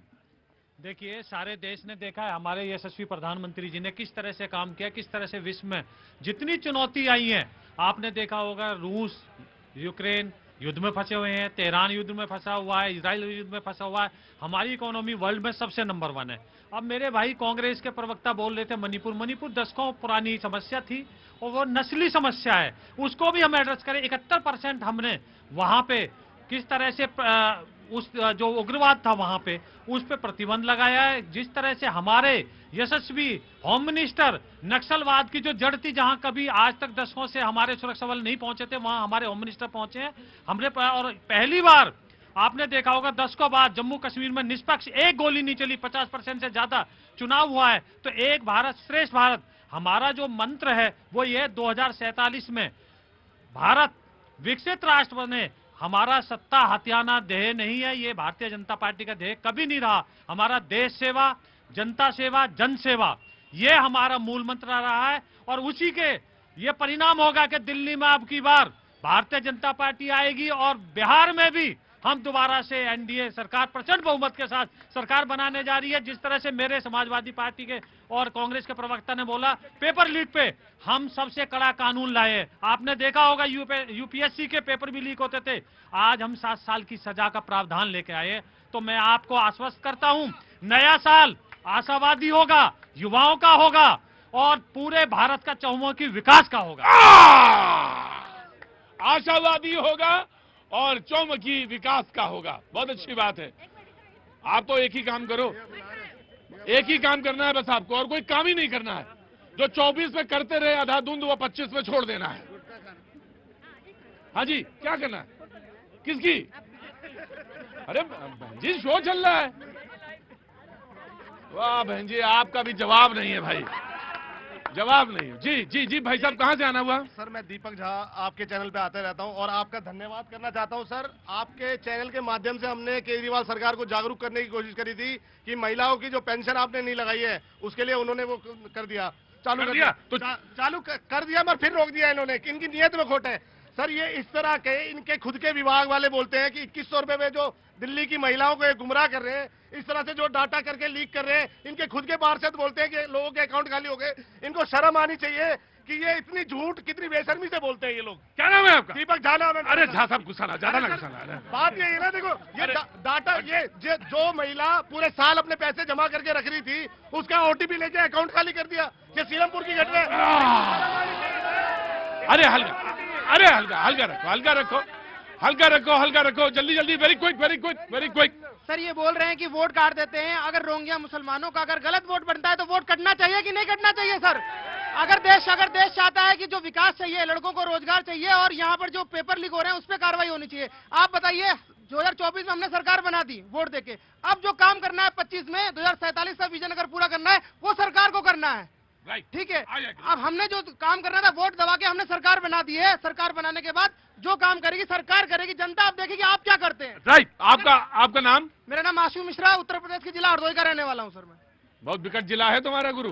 देखिए, सारे देश ने देखा है हमारे यशस्वी प्रधानमंत्री जी ने किस तरह से काम किया, किस तरह से विश्व में जितनी चुनौती आई है। आपने देखा होगा रूस, यूक्रेन युद्ध में फंसे हुए हैं, तेहरान युद्ध में फंसा हुआ है, इजराइल युद्ध में फंसा हुआ है। हमारी इकोनॉमी वर्ल्ड में सबसे नंबर 1 है। अब मेरे भाई कांग्रेस के प्रवक्ता बोल रहे थे मणिपुर दशकों पुरानी समस्या थी और वो नस्ली समस्या है, उसको भी हम एड्रेस करें। 71% हमने वहां पे किस तरह से उस जो उग्रवाद था वहां पे उस पे प्रतिबंध लगाया है। जिस तरह से हमारे यशस्वी होम मिनिस्टर नक्सलवाद की जो जड़ थी, जहां कभी आज तक दशकों से हमारे सुरक्षा बल नहीं पहुंचे थे, वहां हमारे होम मिनिस्टर पहुंचे हैं। हमने और पहली बार आपने देखा होगा दशकों बाद जम्मू कश्मीर में निष्पक्ष एक गोली नहीं चली। 50% से ज्यादा चुनाव हुआ है। तो एक भारत श्रेष्ठ भारत हमारा जो मंत्र है वो ये 2047 में भारत विकसित राष्ट्र बने। हमारा सत्ता हथियाना ध्येय नहीं है, ये भारतीय जनता पार्टी का ध्येय कभी नहीं रहा। हमारा देश सेवा, जनता सेवा, जन सेवा, ये हमारा मूल मंत्र रहा है। और उसी के ये परिणाम होगा कि दिल्ली में अब की बार भारतीय जनता पार्टी आएगी और बिहार में भी हम दोबारा से एनडीए सरकार प्रचंड बहुमत के साथ सरकार बनाने जा रही है। जिस तरह से मेरे समाजवादी पार्टी के और कांग्रेस के प्रवक्ता ने बोला पेपर लीक पे हम सबसे कड़ा कानून लाए। आपने देखा होगा यूपीएससी के पेपर भी लीक होते थे। आज हम 7 साल की सजा का प्रावधान लेके आए। तो मैं आपको आश्वस्त करता हूं, नया साल आशावादी होगा, युवाओं का होगा और पूरे भारत का चहुमुखी विकास का होगा। आशावादी होगा और चौमुखी विकास का होगा। बहुत अच्छी बात है। आप तो एक ही काम करो, एक ही काम करना है बस आपको, और कोई काम ही नहीं करना है। जो 24 में करते रहे अंधाधुंध, वो 25 में छोड़ देना है। हाँ जी, क्या करना है? किसकी? अरे बहन जी, शो चल रहा है। वाह बहन जी, आपका भी जवाब नहीं है भाई, जवाब नहीं है। जी जी जी भाई साहब, कहां से आना हुआ? सर मैं दीपक झा आपके चैनल पे आते रहता हूं और आपका धन्यवाद करना चाहता हूं। सर आपके चैनल के माध्यम से हमने केजरीवाल सरकार को जागरूक करने की कोशिश करी थी कि महिलाओं की जो पेंशन आपने नहीं लगाई है उसके लिए उन्होंने वो कर दिया, चालू कर दिया। तो चालू कर दिया मगर फिर रोक दिया इन्होंने कि इनकी नीयत में खोट है। सर ये इस तरह के इनके खुद के विभाग वाले बोलते हैं कि 2100 रुपए में जो दिल्ली की महिलाओं को गुमराह कर रहे हैं, इस तरह से जो डाटा करके लीक कर रहे हैं, इनके खुद के पार्षद बोलते हैं कि लोगों के अकाउंट खाली हो गए। इनको शर्म आनी चाहिए कि ये इतनी झूठ, कितनी बेशर्मी से बोलते हैं ये लोग। क्या नाम है आपका? दीपक झा नाम है। अरे झा साहब गुस्सा ना, ज्यादा ना गुस्सा ना। बात ये है ना, देखो ये डाटा, ये जो महिला पूरे साल अपने पैसे जमा करके रख रही थी उसका ओटीपी लेके अकाउंट खाली कर दिया। ये सीरमपुर की घटना है। अरे हल्का, अरे हल्का हल्का रखो, हल्का रखो, हल्का रखो, हल्का रखो, जल्दी जल्दी, very quick very quick very quick. Sir ये बोल रहे हैं कि वोट काट देते हैं। अगर रोहिंग्या मुसलमानों का अगर गलत वोट बनता है तो वोट कटना चाहिए कि नहीं कटना चाहिए? सर अगर देश चाहता है कि जो विकास चाहिए, लड़कों को रोजगार चाहिए और यहाँ पर जो पेपर लीक हो रहे हैं उस पर कार्रवाई होनी चाहिए। आप बताइए, 2024 में हमने सरकार बना दी वोट देके, अब जो काम करना है 25 में 2047 का विजन अगर पूरा करना है वो सरकार को करना है। ठीक है, अब हमने जो काम करना था वोट दबा के हमने सरकार बना दी है। सरकार बनाने के बाद जो काम करेगी सरकार करेगी, जनता आप देखेगी आप क्या करते हैं। राइट। आपका नाम? मेरा नाम आशु मिश्रा, उत्तर प्रदेश के जिला हरदोई का रहने वाला हूं। सर मैं बहुत विकट जिला है तुम्हारा गुरु।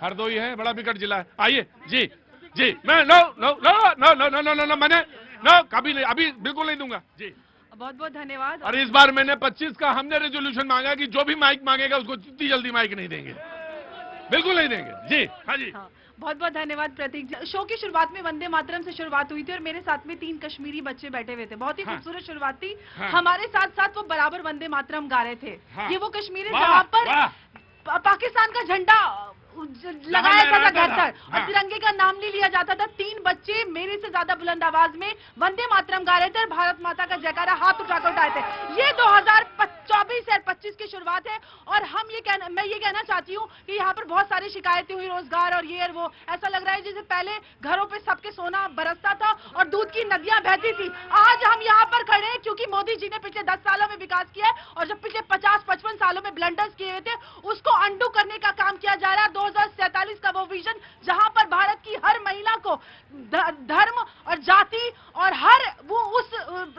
हरदोई है, बड़ा बिकट जिला है। आइए जी जी, मैं no no no no no no no no no मैंने नो कभी नहीं, अभी बिल्कुल नहीं दूंगा जी। बहुत बहुत धन्यवाद। और इस बार मैंने 25 का हमने रेजोल्यूशन मांगा कि जो भी माइक मांगेगा उसको इतनी जल्दी माइक नहीं देंगे, बिल्कुल नहीं देंगे जी। हाँ जी, बहुत बहुत धन्यवाद प्रतीक जी। शो की शुरुआत में वंदे मातरम से शुरुआत हुई थी और मेरे साथ में 3 कश्मीरी बच्चे बैठे हुए थे। बहुत ही हाँ। खूबसूरत शुरुआत थी। हाँ। हमारे साथ साथ वो बराबर वंदे मातरम गा रहे थे। हाँ। ये वो कश्मीरी वाह, जहाँ पर वाह। पाकिस्तान का झंडा लगाया था लहराता था। घर और हाँ। तिरंगे का नाम नहीं लिया जाता था। 3 बच्चे मेरे से ज्यादा बुलंद आवाज में वंदे मातरम गा रहे थे और भारत माता का जयकारा हाथ उठाकर उठाए थे। ये 2024 और 25 की शुरुआत है और मैं ये कहना चाहती हूँ कि यहाँ पर बहुत सारी शिकायतें हुई, रोजगार और ये और वो। ऐसा लग रहा है जैसे पहले घरों पे सबके सोना बरसता था और दूध की नदियां बहती थी। आज हम यहाँ पर खड़े हैं क्योंकि मोदी जी ने पिछले 10 सालों में विकास किया है और जब पिछले 50-55 सालों में ब्लंडर्स किए हुए थे उसको अंडू करने का काम किया जा रहा है। 2047 का वो विजन जहां पर भारत की हर महिला को धर्म और जाति और हर वो उस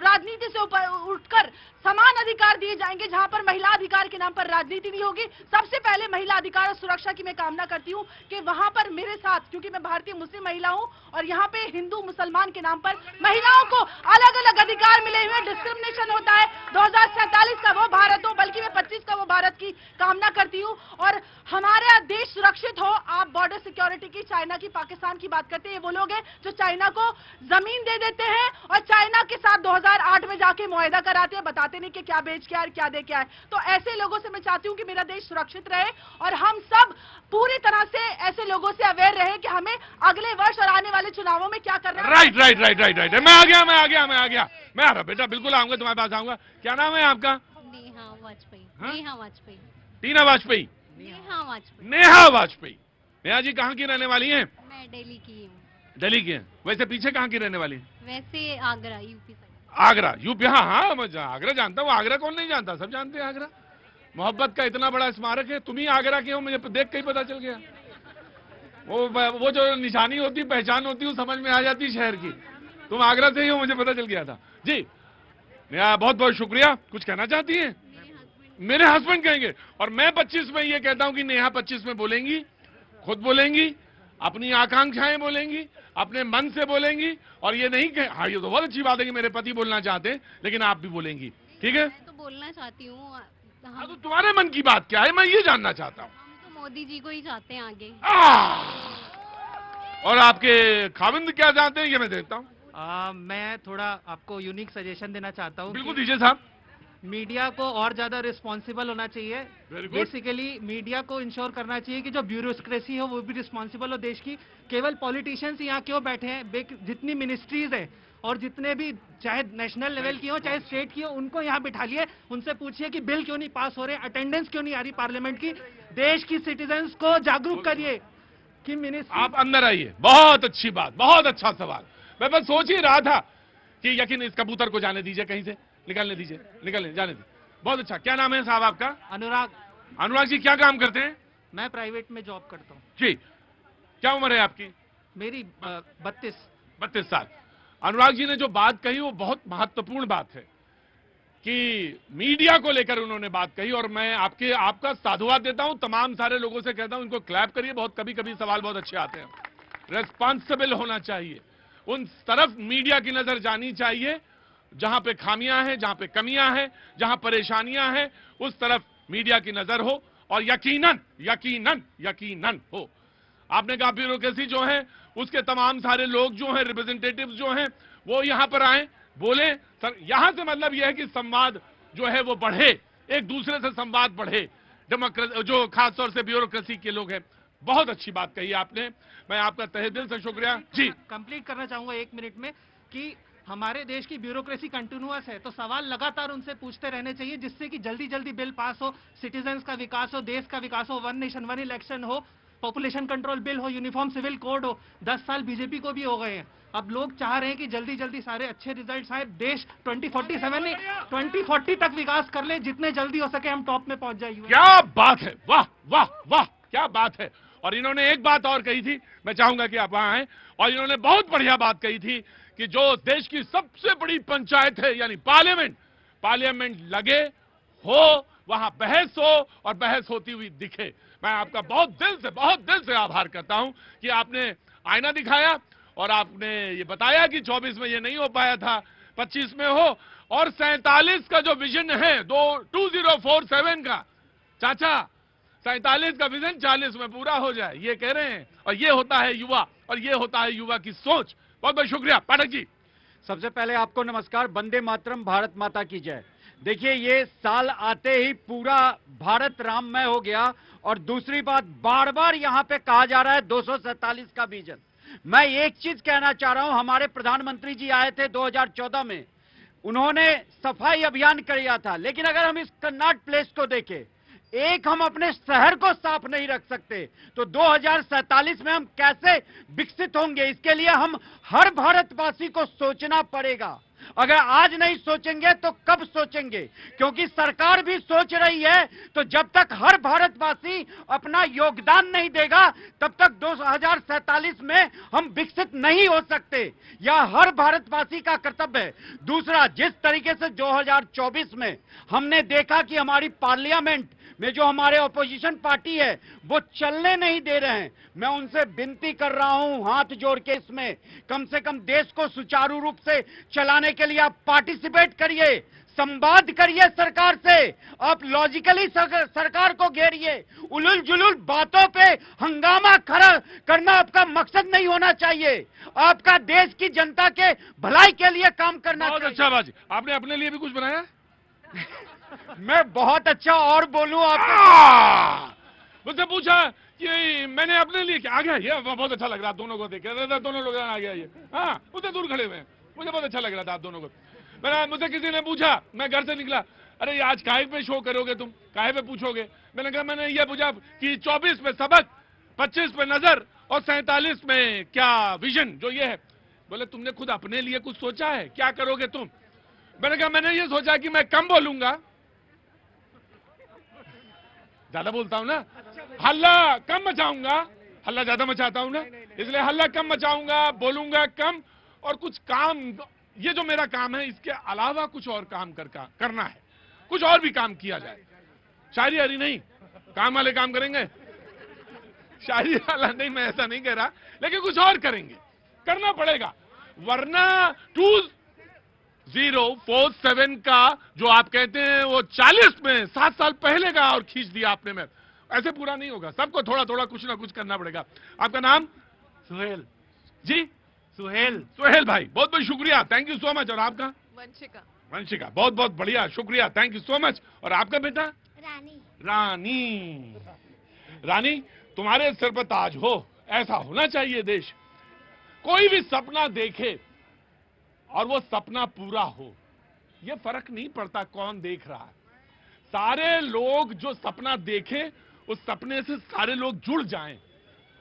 राजनीति से ऊपर उठकर समान अधिकार दिए जाएंगे, जहां पर महिला अधिकार के नाम पर राजनीति नहीं होगी। सबसे पहले महिला अधिकार और सुरक्षा की मैं कामना करती हूं कि वहां पर मेरे साथ, क्योंकि मैं भारतीय मुस्लिम महिला हूं और यहां पे हिंदू मुसलमान के नाम पर महिलाओं को अलग अलग अधिकार मिले हुए, डिस्क्रिमिनेशन होता है। 2047 का वो भारत हो, बल्कि मैं 25 का वो भारत की कामना करती हूँ और हमारा देश सुरक्षित हो। आप बॉर्डर सिक्योरिटी की, चाइना की, पाकिस्तान की बात करते हैं, ये वो लोग हैं जो चाइना को जमीन दे देते हैं और चाइना के साथ 2008 में जाके मुआहदा कराते हैं, बताते नहीं कि क्या बेच क्या है क्या दे क्या है। तो ऐसे लोगों से मैं चाहती हूँ कि मेरा देश सुरक्षित रहे और हम सब पूरी तरह से ऐसे लोगों से अवेयर रहे कि हमें अगले वर्ष और आने वाले चुनावों में क्या करना है। Right right right right right, मैं आ गया मैं आ रहा बेटा, बिल्कुल आऊंगा, तुम्हारे पास आऊंगा। क्या नाम है आपका? नेहा वाजपेयी। हाँ? नेहा वाजपेयी। टीना वाजपेयी, नेहा वाजपेयी। नेहा वाजपेयी। नेहा जी कहाँ की रहने वाली हैं? मैं दिल्ली की हूँ। दिल्ली की हैं। वैसे पीछे कहाँ की रहने वाली हैं? वैसे Agra, UP side. Agra, UP. हाँ हाँ, मैं आगरा जानता हूँ। आगरा कौन नहीं जानता, सब जानते हैं आगरा। मोहब्बत का इतना बड़ा स्मारक है। तुम ही आगरा के हो, मुझे देख के ही पता चल गया। वो जो निशानी होती, पहचान होती, वो समझ में आ जाती शहर की। तुम आगरा से ही हो, मुझे पता चल गया था जी। नेहा बहुत बहुत शुक्रिया। कुछ कहना चाहती हैं? मेरे हस्बैंड कहेंगे। और मैं 25 में ये कहता हूं कि नेहा 25 में बोलेंगी, खुद बोलेंगी, अपनी आकांक्षाएं बोलेंगी, अपने मन से बोलेंगी और ये नहीं कह, हाँ ये तो बहुत अच्छी बात है कि मेरे पति बोलना चाहते हैं, लेकिन आप भी बोलेंगी, ठीक है? मैं तो बोलना चाहती हूँ। हाँ, तो तुम्हारे मन की बात क्या है, मैं ये जानना चाहता हूँ। हम तो मोदी जी को ही चाहते हैं आगे। और आपके खाविंद क्या चाहते हैं, ये मैं देखता हूँ। मैं थोड़ा आपको यूनिक सजेशन देना चाहता हूँ। बिल्कुल दीजिए साहब। मीडिया को और ज्यादा रिस्पॉन्सिबल होना चाहिए। Very good. बेसिकली मीडिया को इंश्योर करना चाहिए कि जो ब्यूरोक्रेसी हो वो भी रिस्पॉन्सिबल हो देश की। केवल पॉलिटिशियंस यहाँ क्यों बैठे हैं, जितनी मिनिस्ट्रीज है और जितने भी चाहे नेशनल लेवल की हो चाहे स्टेट की हो, उनको यहाँ बिठालिए, उनसे पूछिए कि बिल क्यों नहीं पास हो रहे, अटेंडेंस क्यों नहीं आ रही पार्लियामेंट की। देश की सिटीजन्स को जागरूक करिए कि मिनिस्ट्री। आप अंदर आइए, बहुत अच्छी बात, बहुत अच्छा सवाल। मैं बस सोच ही रहा था कि यकीन इस कबूतर को जाने दीजिए, कहीं से निकलने दीजिए, निकलने जाने दीजिए। बहुत अच्छा। क्या नाम है साहब आपका? अनुराग। अनुराग जी क्या काम करते हैं? मैं प्राइवेट में जॉब करता हूँ। जी। क्या उम्र है आपकी? मेरी 32 साल। अनुराग जी ने जो बात कही वो बहुत महत्वपूर्ण बात है कि मीडिया को लेकर उन्होंने बात कही और मैं आपका साधुवाद देता हूं, तमाम सारे लोगों से कहता हूं इनको क्लैप करिए। बहुत कभी कभी सवाल बहुत अच्छे आते हैं। रेस्पॉन्सिबल होना चाहिए, उन तरफ मीडिया की नजर जानी चाहिए जहां पे खामियां हैं, जहां पे कमियां हैं, जहां परेशानियां हैं, उस तरफ मीडिया की नजर हो और यकीनन यकीनन यकीनन हो। आपने कहा ब्यूरोक्रेसी जो है उसके तमाम सारे लोग जो हैं, रिप्रेजेंटेटिव जो हैं, वो यहां पर आए, बोले। सर यहां से मतलब यह है कि संवाद जो है वो बढ़े, एक दूसरे से संवाद बढ़े। डेमोक्रेसी जो खासतौर से ब्यूरोक्रेसी के लोग हैं, बहुत अच्छी बात कही आपने। मैं आपका तहे दिल से शुक्रिया जी। कंप्लीट करना चाहूंगा 1 मिनट में कि हमारे देश की ब्यूरोक्रेसी कंटिन्यूअस है, तो सवाल लगातार उनसे पूछते रहने चाहिए जिससे कि जल्दी जल्दी बिल पास हो, सिटीजन्स का विकास हो, देश का विकास हो, वन नेशन वन इलेक्शन हो, पॉपुलेशन कंट्रोल बिल हो, यूनिफॉर्म सिविल कोड हो। 10 साल बीजेपी को भी हो गए हैं, अब लोग चाह रहे हैं कि जल्दी जल्दी सारे अच्छे रिजल्ट्स आए, देश 2047 नहीं 2040 तक विकास कर ले, जितने जल्दी हो सके हम टॉप में पहुंच जाइए। क्या बात है, वाह वाह वाह, क्या बात है। और इन्होंने एक बात और कही थी, मैं चाहूंगा कि आप वहां आए, और इन्होंने बहुत बढ़िया बात कही थी कि जो देश की सबसे बड़ी पंचायत है यानी पार्लियामेंट लगे हो, वहां बहस हो और बहस होती हुई दिखे। मैं आपका बहुत दिल से आभार करता हूं कि आपने आईना दिखाया और आपने ये बताया कि 24 में ये नहीं हो पाया था, 25 में हो, और 47 का जो विजन है 2047 का, चाचा 47 का विजन 40 में पूरा हो जाए, ये कह रहे हैं। और ये होता है युवा, और ये होता है युवा की सोच। बहुत बहुत शुक्रिया पाठक जी। सबसे पहले आपको नमस्कार, वंदे मातरम, भारत माता की जय। देखिए, ये साल आते ही पूरा भारत राममय हो गया, और दूसरी बात, बार बार यहां पे कहा जा रहा है 247 का विजन। मैं एक चीज कहना चाह रहा हूं, हमारे प्रधानमंत्री जी आए थे 2014 में, उन्होंने सफाई अभियान किया था, लेकिन अगर हम इस कन्नाट प्लेस को देखें, एक हम अपने शहर को साफ नहीं रख सकते, तो 2047 में हम कैसे विकसित होंगे? इसके लिए हम हर भारतवासी को सोचना पड़ेगा। अगर आज नहीं सोचेंगे तो कब सोचेंगे? क्योंकि सरकार भी सोच रही है, तो जब तक हर भारतवासी अपना योगदान नहीं देगा, तब तक 2047 में हम विकसित नहीं हो सकते। यह हर भारतवासी का कर्तव्य है। दूसरा, जिस तरीके से 2024 में हमने देखा कि हमारी पार्लियामेंट में जो हमारे ऑपोजिशन पार्टी है वो चलने नहीं दे रहे हैं, मैं उनसे विनती कर रहा हूं हाथ जोड़ के, इसमें कम से कम देश को सुचारू रूप से चलाने के लिए आप पार्टिसिपेट करिए, संवाद करिए सरकार से, आप लॉजिकली सरकार को घेरिए। उलुल जुलुल बातों पे हंगामा खड़ा करना आपका मकसद नहीं होना चाहिए। आपका देश की जनता के भलाई के लिए काम करना चाहिए। बहुत अच्छा बाजी, आपने अपने लिए भी कुछ बनाया? मैं बहुत अच्छा और बोलूं आपको? मुझसे पूछा कि मैंने अपने लिए क्या, आ गया ये बहुत अच्छा लग रहा दोनों को देख के, दोनों लोग आ गया ये, हाँ मुझसे दूर खड़े हुए हैं, मुझे बहुत अच्छा लग रहा था आप दोनों को। मुझसे किसी ने पूछा, मैं घर से निकला, अरे आज काहे पे शो करोगे तुम, काहे पे पूछोगे? मैंने कहा मैंने ये पूछा कि 24 में सबक, 25 पे नजर और 47 में क्या विजन जो ये है। बोले तुमने खुद अपने लिए कुछ सोचा है, क्या करोगे तुम? मैंने कहा मैंने ये सोचा कि मैं कम बोलूंगा, ज्यादा बोलता हूं ना, हल्ला कम मचाऊंगा, हल्ला ज्यादा मचाता हूं ना, इसलिए हल्ला कम मचाऊंगा, बोलूंगा कम, और कुछ काम, ये जो मेरा काम है इसके अलावा कुछ और काम करना है, कुछ और भी काम किया जाए। शायरी हरी नहीं, काम वाले काम करेंगे, शायरी वाला नहीं, मैं ऐसा नहीं कह रहा, लेकिन कुछ और करेंगे, करना पड़ेगा, वरना 2047 का जो आप कहते हैं वो 40 में 7 साल पहले का और खींच दिया आपने, में ऐसे पूरा नहीं होगा, सबको थोड़ा थोड़ा कुछ ना कुछ करना पड़ेगा। आपका नाम? सुहेल जी, सुहेल सुहेल भाई, बहुत बहुत शुक्रिया, थैंक यू सो मच। और आपका? वंशिका। वंशिका, बहुत बहुत बढ़िया, शुक्रिया, थैंक यू सो मच। और आपका बेटा? रानी। रानी, रानी तुम्हारे सिर पर ताज हो, ऐसा होना चाहिए देश। कोई भी सपना देखे और वो सपना पूरा हो, ये फर्क नहीं पड़ता कौन देख रहा है, सारे लोग जो सपना देखें उस सपने से सारे लोग जुड़ जाएं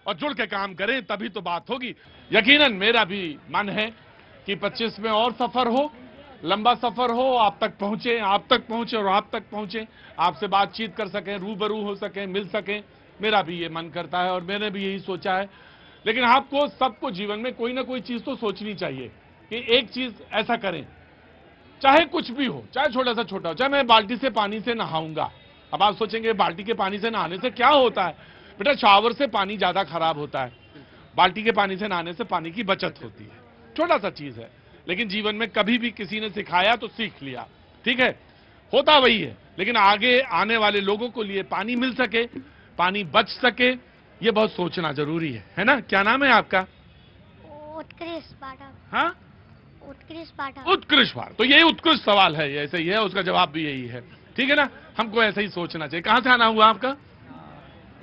और जुड़ के काम करें, तभी तो बात होगी। यकीनन मेरा भी मन है कि 25 में और सफर हो, लंबा सफर हो, आप तक पहुंचे और आप तक पहुंचे, आपसे बातचीत कर सकें, रूबरू हो सकें, मिल सकें, मेरा भी ये मन करता है और मैंने भी यही सोचा है। लेकिन आपको सबको जीवन में कोई ना कोई चीज तो सोचनी चाहिए कि एक चीज ऐसा करें, चाहे कुछ भी हो, चाहे छोटा सा छोटा हो, चाहे मैं बाल्टी से पानी से नहाऊंगा। अब आप सोचेंगे बाल्टी के पानी से नहाने से क्या होता है? बेटा शावर से पानी ज्यादा खराब होता है, बाल्टी के पानी से नहाने से पानी की बचत होती है। छोटा सा चीज है, लेकिन जीवन में कभी भी किसी ने सिखाया तो सीख लिया, ठीक है, होता वही है। लेकिन आगे आने वाले लोगों को लिए पानी मिल सके, पानी बच सके, ये बहुत सोचना जरूरी है ना? क्या नाम है आपका? उत्कृष्ट पाठक। हाँ, उत्कृष्ट पाठक। उत्कृष्ट भारत, तो यही उत्कृष्ट सवाल है, ऐसे ही है, उसका जवाब भी यही है, ठीक है ना? हमको ऐसे ही सोचना चाहिए। कहां से आना हुआ आपका?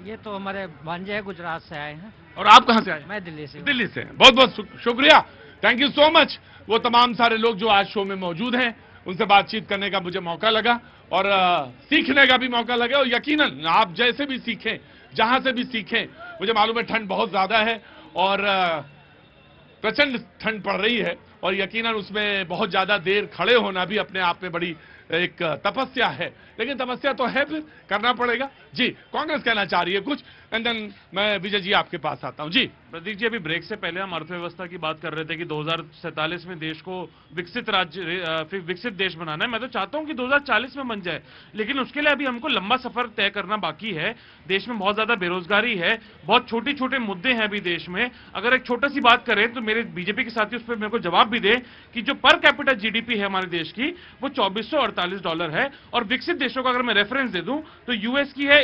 ये तो हमारे भांजे है, गुजरात से आए हैं। और आप कहां से आए? मैं दिल्ली से। दिल्ली से। बहुत बहुत शुक्रिया, थैंक यू सो मच। वो तमाम सारे लोग जो आज शो में मौजूद हैं, उनसे बातचीत करने का मुझे मौका लगा और सीखने का भी मौका लगा। और यकीनन आप जैसे भी सीखें, जहां से भी सीखें, मुझे मालूम है ठंड बहुत ज्यादा है और प्रचंड ठंड पड़ रही है और यकीनन उसमें बहुत ज्यादा देर खड़े होना भी अपने आप में बड़ी एक तपस्या है, लेकिन तपस्या तो है, फिर करना पड़ेगा। जी, कांग्रेस कहना चाह रही है कुछ, एंड देन मैं विजय जी आपके पास आता हूं। जी प्रतीक जी, अभी ब्रेक से पहले हम अर्थव्यवस्था की बात कर रहे थे कि 2047 में देश को विकसित विकसित देश बनाना है। मैं तो चाहता हूं कि 2040 में बन जाए, लेकिन उसके लिए अभी हमको लंबा सफर तय करना बाकी है। देश में बहुत ज्यादा बेरोजगारी है, बहुत छोटे छोटे मुद्दे हैं अभी देश में। अगर एक छोटी सी बात करें तो मेरे बीजेपी के साथी उस पर मेरे को जवाब भी दे कि जो पर कैपिटा जीडीपी है हमारे देश की, वो $2448 है, और विकसित देशों का अगर मैं रेफरेंस दे दूं तो यूएस की है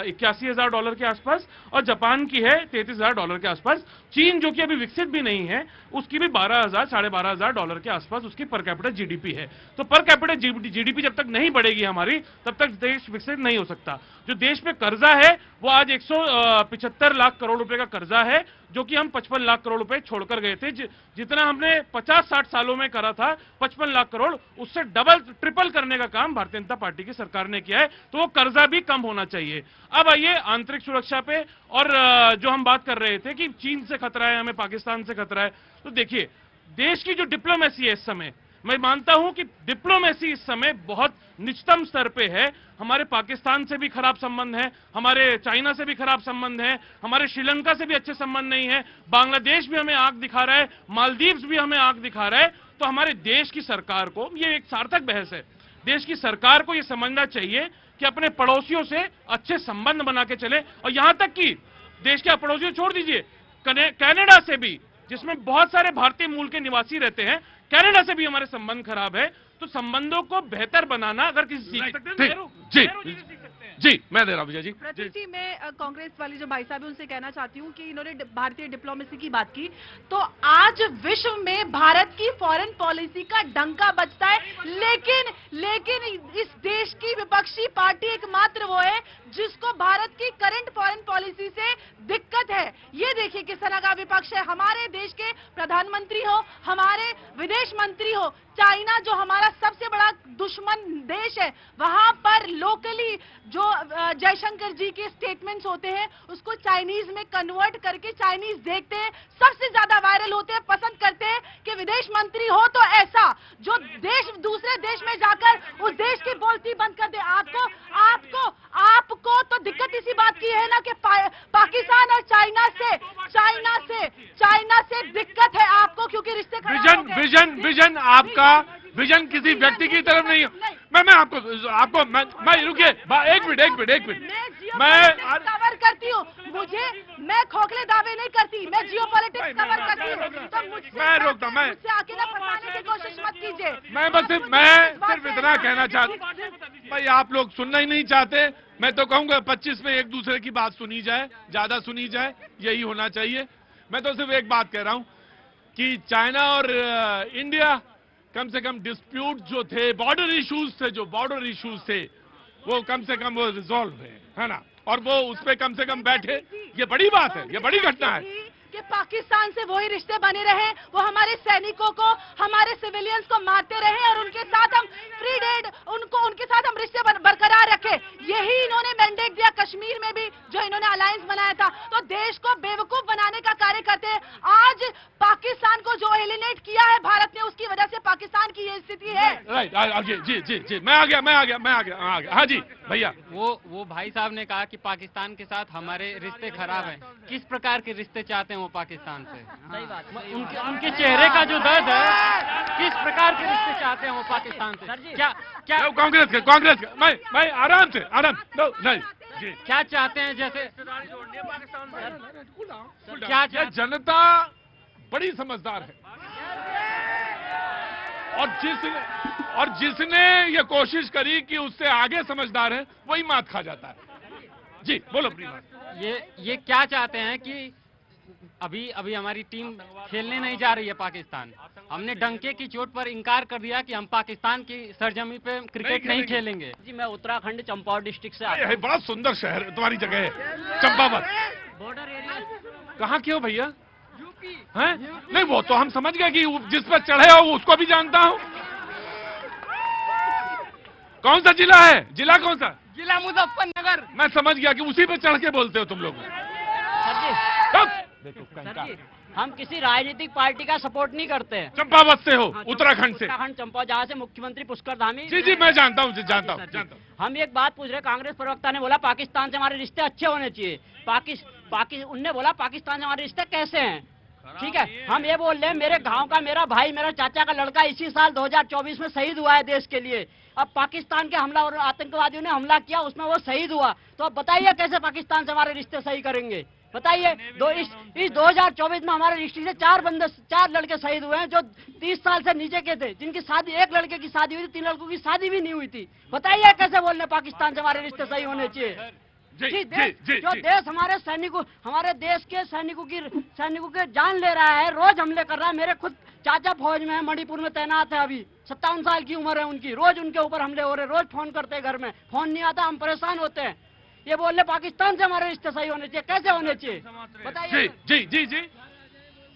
$81,000 के आसपास, और जापान की है $33,000 के आसपास। चीन जो कि अभी विकसित भी नहीं है, उसकी भी $12,000-12,500 के आसपास उसकी पर कैपिटा जीडीपी है। तो पर कैपिटा जीडीपी जब तक नहीं बढ़ेगी हमारी, तब तक देश विकसित नहीं हो सकता। जो देश पे कर्जा है वो आज 175 लाख करोड़ रुपए का कर्जा है, जो कि हम 55 लाख करोड़ रुपए छोड़कर गए थे। जितना हमने 50-60 सालों में करा था 55 लाख करोड़, उससे डबल ट्रिपल करने का काम भारतीय जनता पार्टी की सरकार ने किया है। तो वो कर्जा भी कम होना चाहिए। अब आइए आंतरिक सुरक्षा पे, और जो हम बात कर रहे थे कि चीन से खतरा है, हमें पाकिस्तान से खतरा है, तो देखिए देश की जो डिप्लोमेसी है इस समय, मैं मानता हूं कि डिप्लोमेसी इस समय बहुत निचतम स्तर पे है। हमारे पाकिस्तान से भी खराब संबंध है, हमारे चाइना से भी खराब संबंध है, हमारे श्रीलंका से भी अच्छे संबंध नहीं है, बांग्लादेश भी हमें आंख दिखा रहा है, मालदीव्स भी हमें आंख दिखा रहा है। तो हमारे देश की सरकार को, ये एक सार्थक बहस है, देश की सरकार को यह समझना चाहिए कि अपने पड़ोसियों से अच्छे संबंध बना के चले। और यहां तक कि देश के पड़ोसियों छोड़ दीजिए, कनाडा से भी, जिसमें बहुत सारे भारतीय मूल के निवासी रहते हैं, कनाडा से भी हमारे संबंध खराब है। तो संबंधों को बेहतर बनाना अगर किसी सीख सकते हैं, नेहरू जी सीख सकते हैं। जी, मैं दे रहा हूं विजय जी। प्रतीक जी, मैं कांग्रेस वाली जो भाई साहब है उनसे कहना चाहती हूँ कि इन्होंने भारतीय डिप्लोमेसी की बात की, तो आज विश्व में भारत की फॉरेन पॉलिसी का डंका बजता है, लेकिन इस देश की विपक्षी पार्टी एकमात्र वो है जिसको भारत की करंट फॉरेन पॉलिसी से दिक्कत है। ये देखिए किस तरह का विपक्ष है। हमारे देश के प्रधानमंत्री हो, हमारे विदेश मंत्री हो, चाइना जो हमारा सबसे बड़ा दुश्मन देश है, वहां पर लोकली जो जयशंकर जी के स्टेटमेंट्स होते हैं उसको चाइनीज में कन्वर्ट करके चाइनीज देखते हैं, सबसे ज्यादा वायरल होते हैं, पसंद करते हैं कि विदेश मंत्री हो तो ऐसा जो देश दूसरे देश में जाकर उस देश की बोलती बंद कर दे। आपको तो दिक्कत इसी बात की है ना कि पाकिस्तान और चाइना से दिक्कत है आपको, क्योंकि रिश्ते विजन आपका विजन किसी व्यक्ति की तरफ नहीं है। मैं आपको मैं रुकिए एक मिनट मैं कवर करती हूँ, मैं खोखले दावे नहीं करती, मैं जियोपॉलिटिक्स कवर करती हूँ। तो मैं रोकता हूं, मुझसे आके ना फंसाने की कोशिश मत कीजिए। मैं सिर्फ इतना कहना चाहता, भाई आप लोग सुनना ही नहीं चाहते। मैं तो कहूंगा 25 में एक दूसरे की बात सुनी जाए, ज्यादा सुनी जाए, यही होना चाहिए। मैं तो सिर्फ एक बात कह रहा हूं कि चाइना और इंडिया कम से कम डिस्प्यूट जो थे, बॉर्डर इश्यूज थे, वो कम से कम वो रिजॉल्व है ना, और वो उस पे कम से कम बैठे। ये बड़ी बात है, ये बड़ी घटना है कि पाकिस्तान से वही रिश्ते बने रहे, वो हमारे सैनिकों को, हमारे सिविलियंस को मारते रहे और उनके साथ हम फ्री डेड उनके साथ हम रिश्ते बरकरार रखे। यही इन्होंने मैंडेट दिया कश्मीर में भी, जो इन्होंने अलायंस बनाया था। तो देश को बेवकूफ बनाने का कार्य करते हैं। आज पाकिस्तान को जो एलिनेट किया है भारत ने, उसकी वजह से पाकिस्तान की ये स्थिति है। राइट, जी मैं आ गया। हाँ जी भैया, वो भाई साहब ने कहा कि पाकिस्तान के साथ हमारे रिश्ते खराब हैं। किस प्रकार के रिश्ते चाहते हैं वो पाकिस्तान से? सही बात। उनके चेहरे का जो दर्द है, किस प्रकार के रिश्ते चाहते हैं वो पाकिस्तान से? क्या कांग्रेस के मैं आराम नहीं जी, क्या चाहते हैं? जैसे क्या जनता बड़ी समझदार है, और जिसने ये कोशिश करी कि उससे आगे समझदार है, वही मात खा जाता है। जी बोलो प्रिया। ये क्या चाहते हैं कि अभी हमारी टीम खेलने नहीं जा रही है पाकिस्तान। हमने डंके की चोट पर इनकार कर दिया कि हम पाकिस्तान की सरजमी पे क्रिकेट नहीं खेलेंगे। जी मैं उत्तराखंड चंपावत डिस्ट्रिक्ट से आता हूं। बड़ा सुंदर शहर है तुम्हारी जगह है चंपावत। बॉर्डर एरिया कहाँ के हो भैया? हैं? नहीं वो तो हम समझ गए कि जिस पर चढ़े हो उसको भी जानता हूँ। कौन सा जिला है? जिला कौन सा? जिला मुजफ्फरनगर। मैं समझ गया कि उसी पे चढ़ के बोलते हो तुम लोग। हम किसी राजनीतिक पार्टी का सपोर्ट नहीं करते हैं। चंपावत से हो, हाँ, उत्तराखंड से। उत्तराखंड चंपा, जहाँ से मुख्यमंत्री पुष्कर धामी। जी जी मैं जानता हूँ, जानता हूँ। हम एक बात पूछ रहे, कांग्रेस प्रवक्ता ने बोला पाकिस्तान से हमारे रिश्ते अच्छे होने चाहिए। उनने बोला पाकिस्तान से हमारे रिश्ते कैसे हैं? ठीक है, हम ये बोल रहे हैं मेरे गांव का, मेरा भाई, मेरा चाचा का लड़का इसी साल 2024 में शहीद हुआ है देश के लिए। अब पाकिस्तान के हमला और आतंकवादियों ने हमला किया, उसमें वो शहीद हुआ, तो अब बताइए कैसे पाकिस्तान से हमारे रिश्ते सही करेंगे? बताइए। इस 2024 में हमारे रिश्ते से 4 लड़के शहीद हुए हैं जो 30 साल से नीचे के थे, जिनकी शादी, एक लड़के की शादी हुई थी, 3 लड़कों की शादी भी नहीं हुई थी। बताइए कैसे बोल रहे पाकिस्तान से हमारे रिश्ते सही होने चाहिए? जो देश हमारे सैनिकों, हमारे देश के सैनिकों की जान ले रहा है, रोज हमले कर रहा है। मेरे खुद चाचा फौज में है, मणिपुर में तैनात है, अभी 57 साल की उम्र है उनकी। रोज उनके ऊपर हमले हो रहे, रोज फोन करते हैं, घर में फोन नहीं आता, हम परेशान होते हैं। ये बोल रहे पाकिस्तान से हमारे रिश्ते सही होने चाहिए, कैसे होने चाहिए बताइए? जी जी जी जी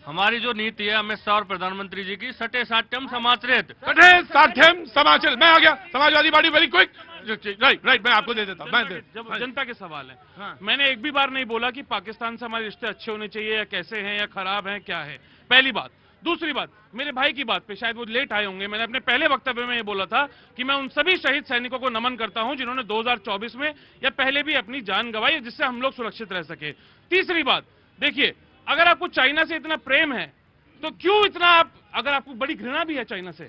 हमारी जो नीति है अमित शाह और प्रधानमंत्री जी की, सटे साठ्यम समाचरित। सटे साठ्यम समाचरित। मैं आ गया, Samajwadi party very quick. Right, मैं आपको दे देता हूँ। जब जनता के सवाल है, मैंने एक भी बार नहीं बोला कि पाकिस्तान से हमारे रिश्ते अच्छे होने चाहिए या कैसे हैं या खराब हैं, क्या है, पहली बात। दूसरी बात, मेरे भाई की बात पे शायद वो लेट आए होंगे, मैंने अपने पहले वक्तव्य में ये बोला था कि मैं उन सभी शहीद सैनिकों को नमन करता हूं जिन्होंने 2024 में या पहले भी अपनी जान गंवाई, जिससे हम लोग सुरक्षित रह सके। तीसरी बात, देखिए, अगर आपको चाइना से इतना प्रेम है तो क्यों इतना अगर आपको बड़ी घृणा भी है चाइना से,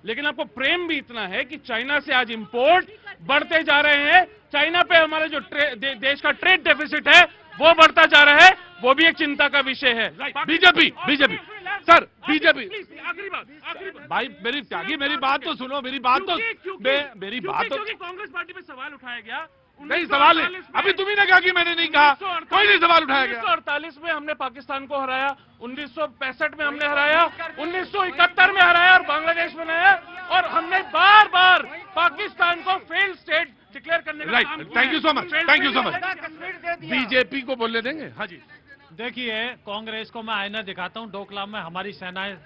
लेकिन आपको प्रेम भी इतना है कि चाइना से आज इंपोर्ट बढ़ते जा रहे हैं। चाइना पे हमारे जो देश का ट्रेड डेफिसिट है वो बढ़ता जा रहा है, वो भी एक चिंता का विषय है। BJP sir, BJP. आखिरी बात भाई मेरी त्यागी, मेरी बात तो सुनो, मेरी बात तो मेरी बात तो। कांग्रेस पार्टी पे सवाल उठाया गया, नहीं सवाल है, अभी तुम्ही ने कहा कि मैंने नहीं कहा, कोई नहीं सवाल उठाया गया। 1948 में हमने पाकिस्तान को हराया, 1965 में हमने हराया, 1971 में हराया और बांग्लादेश बनाया, और हमने बार बार पाकिस्तान को फेल स्टेट डिक्लेयर करने का काम किया। Thank you so much, thank you so much. BJP को बोलने देंगे? हाँ जी। देखिए, कांग्रेस को मैं आईना दिखाता हूं। डोकलाम में हमारी सेनाएं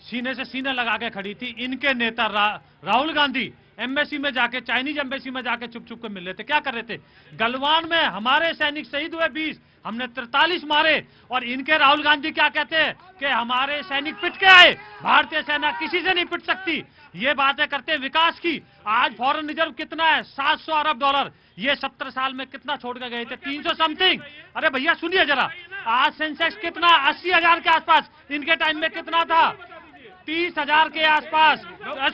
सीने से सीना लगा के खड़ी थी। इनके नेता राहुल गांधी एम्बेसी में जाके, चाइनीज एम्बेसी में जाके चुप चुप के मिल रहे थे। क्या कर रहे थे? गलवान में हमारे सैनिक शहीद हुए 20, हमने 43 मारे, और इनके राहुल गांधी क्या कहते हैं कि हमारे सैनिक पिट के आए, भारतीय सेना किसी से नहीं पिट सकती। ये बातें करते हैं विकास की। आज फॉरेन रिजर्व कितना है? 700 अरब डॉलर। ये 70 साल में कितना छोड़ के गए थे? 300 समथिंग। अरे भैया सुनिए जरा, आज सेंसेक्स कितना? 80,000 के आसपास। इनके टाइम में कितना था? 30,000 के आसपास।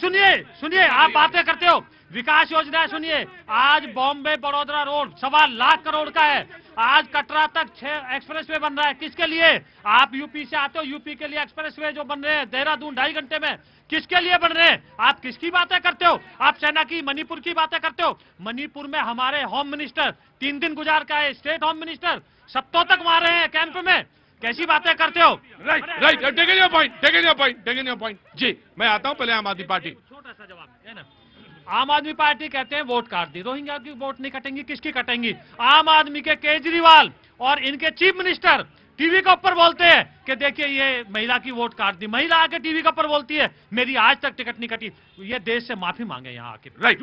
सुनिए, आप बातें करते हो विकास योजना। सुनिए, आज बॉम्बे बड़ौदा रोड 1.25 लाख करोड़ का है। आज कटरा तक 6 एक्सप्रेसवे बन रहा है। किसके लिए? आप यूपी से आते हो, यूपी के लिए एक्सप्रेसवे जो बन रहे हैं देहरादून 2.5 घंटे में, किसके लिए बन रहे हैं? आप किसकी बातें करते हो? आप सेना की, मणिपुर की बातें करते हो। मणिपुर में हमारे होम मिनिस्टर 3 दिन गुजार का है, स्टेट होम मिनिस्टर 7 तक मारे हैं कैंप में। कैसी बातें करते हो? Right, taken your point. जी, मैं आता हूं, पहले आम आदमी पार्टी। छोटा सा जवाब है ना। आम आदमी पार्टी कहते हैं वोट काट दी। रोहिंग्या की वोट नहीं कटेंगी, किसकी कटेंगी? आम आदमी के केजरीवाल और इनके चीफ मिनिस्टर टीवी के ऊपर बोलते हैं कि देखिए ये महिला की वोट काट दी। महिला आके टीवी के ऊपर बोलती है मेरी आज तक टिकट नहीं कटी। ये देश से माफी मांगे यहाँ आके। राइट।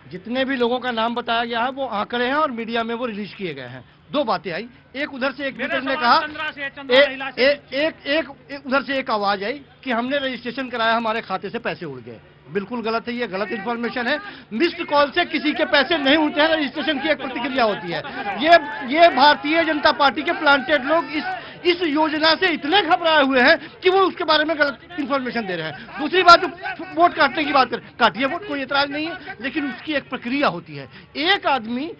जितने भी लोगों का नाम बताया गया है वो आंकड़े हैं और मीडिया में वो रिलीज किए गए हैं। 2 बातें आई, एक उधर से एक मीटर ने कहा, एक उधर से एक आवाज आई कि हमने रजिस्ट्रेशन कराया, हमारे खाते से पैसे उड़ गए। बिल्कुल गलत है, ये गलत इन्फॉर्मेशन है। मिस्ड कॉल से किसी के पैसे नहीं उठते हैं, रजिस्ट्रेशन की एक प्रतिक्रिया होती है। ये भारतीय जनता पार्टी के प्लांटेड लोग इस योजना से इतने घबराए हुए हैं कि वो उसके बारे में गलत इन्फॉर्मेशन दे रहे हैं। दूसरी बात, जो वोट काटने की बात काटिए वोट, कोई एतराज नहीं है, लेकिन उसकी एक प्रक्रिया होती है। एक आदमी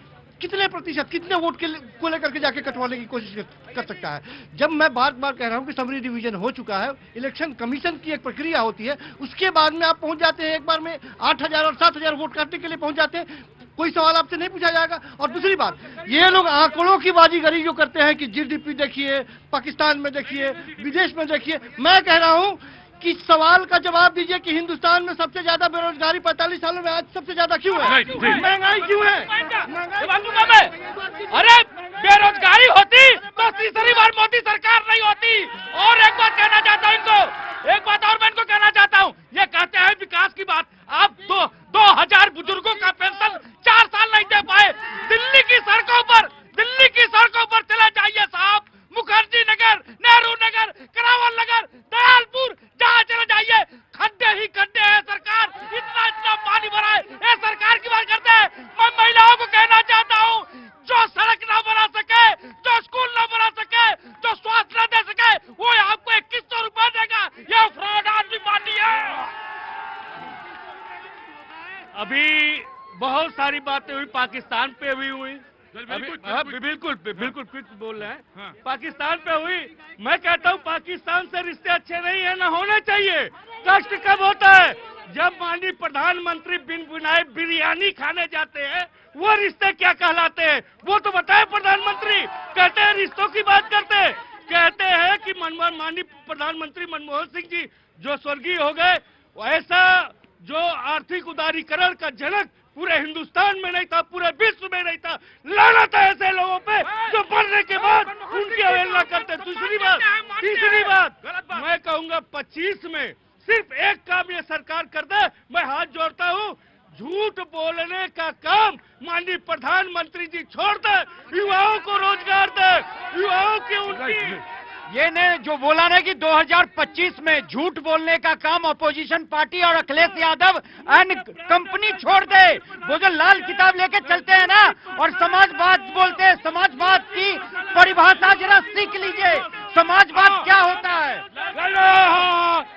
कितने प्रतिशत, कितने वोट को लेकर के जाके कटवाने की कोशिश कर सकता है। जब मैं बार बार कह रहा हूं कि समरी डिवीजन हो चुका है, इलेक्शन कमीशन की एक प्रक्रिया होती है, उसके बाद में आप पहुंच जाते हैं, एक बार में 8,000 और 7,000 वोट काटने के लिए पहुंच जाते हैं, कोई सवाल आपसे नहीं पूछा जाएगा। और दूसरी बात, ये लोग आंकड़ों की बाजीगरी जो करते हैं कि जीडीपी देखिए, पाकिस्तान में देखिए, विदेश में देखिए, मैं कह रहा हूं कि सवाल का जवाब दीजिए कि हिंदुस्तान में सबसे ज्यादा बेरोजगारी 45 सालों में आज सबसे ज्यादा क्यों है? महंगाई क्यों है? अरे बेरोजगारी होती तो तीसरी बार मोदी सरकार नहीं होती। और एक बात कहना चाहता हूं इनको, एक बात और मैं इनको कहना चाहता हूं, ये कहते हैं विकास की बात, आप 2,000 बुजुर्गों का पेंशन 4 साल नहीं दे पाए। दिल्ली की सड़कों पर चले जाइए साहब, मुखर्जी नगर, नेहरू नगर, अभी बहुत सारी बातें हुई, पाकिस्तान पे भी हुई। बिल्कुल फिक्स बोल रहे हैं। हाँ। पाकिस्तान पे हुई। मैं कहता हूँ पाकिस्तान से रिश्ते अच्छे नहीं है, ना होने चाहिए। कष्ट कब होता है? जब माननीय प्रधानमंत्री बिन बुलाए बिरयानी खाने जाते हैं, वो रिश्ते क्या कहलाते हैं? वो तो बताए प्रधानमंत्री। कहते हैं रिश्तों की बात करते हैं। कहते हैं कि माननीय प्रधानमंत्री मनमोहन सिंह जी जो स्वर्गीय हो गए, ऐसा जो आर्थिक उदारीकरण का जनक पूरे हिंदुस्तान में नहीं था, पूरे विश्व में नहीं था। लानत है ऐसे लोगों पे जो बनने के बाद उनकी अवहेलना करते। तीसरी बात मैं कहूंगा 25 में सिर्फ एक काम ये सरकार कर दे, मैं हाथ जोड़ता हूँ, झूठ बोलने का काम माननीय प्रधानमंत्री जी छोड़ दे, युवाओं को रोजगार दे, युवाओं की उनकी ये ने जो बोला ना कि 2025 में झूठ बोलने का काम अपोजिशन पार्टी और अखिलेश यादव एंड कंपनी छोड़ दे। वो जो लाल किताब लेके चलते हैं ना और समाजवाद बोलते हैं, समाजवाद की परिभाषा जरा सीख लीजिए। समाजवाद क्या होता है?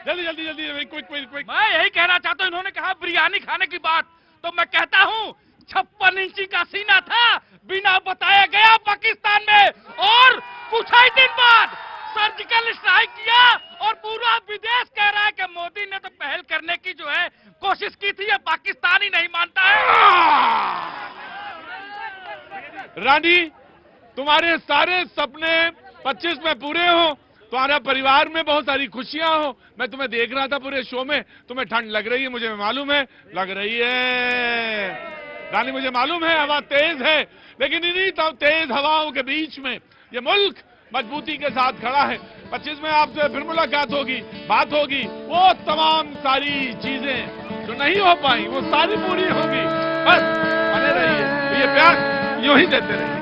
जल्दी क्विक। मैं यही कहना चाहता हूँ। इन्होंने कहा बिरयानी खाने की बात, तो मैं कहता हूँ 56 इंची का सीना था, बिना बताया गया पाकिस्तान में, और कुछ ही दिन बाद सर्जिकल स्ट्राइक किया, और पूरा विदेश कह रहा है कि मोदी ने तो पहल करने की जो है कोशिश की थी, ये पाकिस्तान ही नहीं मानता है। रानी, तुम्हारे सारे सपने 25 में पूरे हो, तुम्हारा परिवार में बहुत सारी खुशियां हो। मैं तुम्हें देख रहा था पूरे शो में, तुम्हें ठंड लग रही है, मुझे मालूम है, लग रही है रानी, मुझे मालूम है हवा तेज है, लेकिन इन्हीं तेज हवाओं के बीच में ये मुल्क मजबूती के साथ खड़ा है। 25 में आपसे फिर मुलाकात होगी, बात होगी, वो तमाम सारी चीजें जो नहीं हो पाई वो सारी पूरी होगी। बस बने रहिए, ये प्यार यूं ही देते रहिए।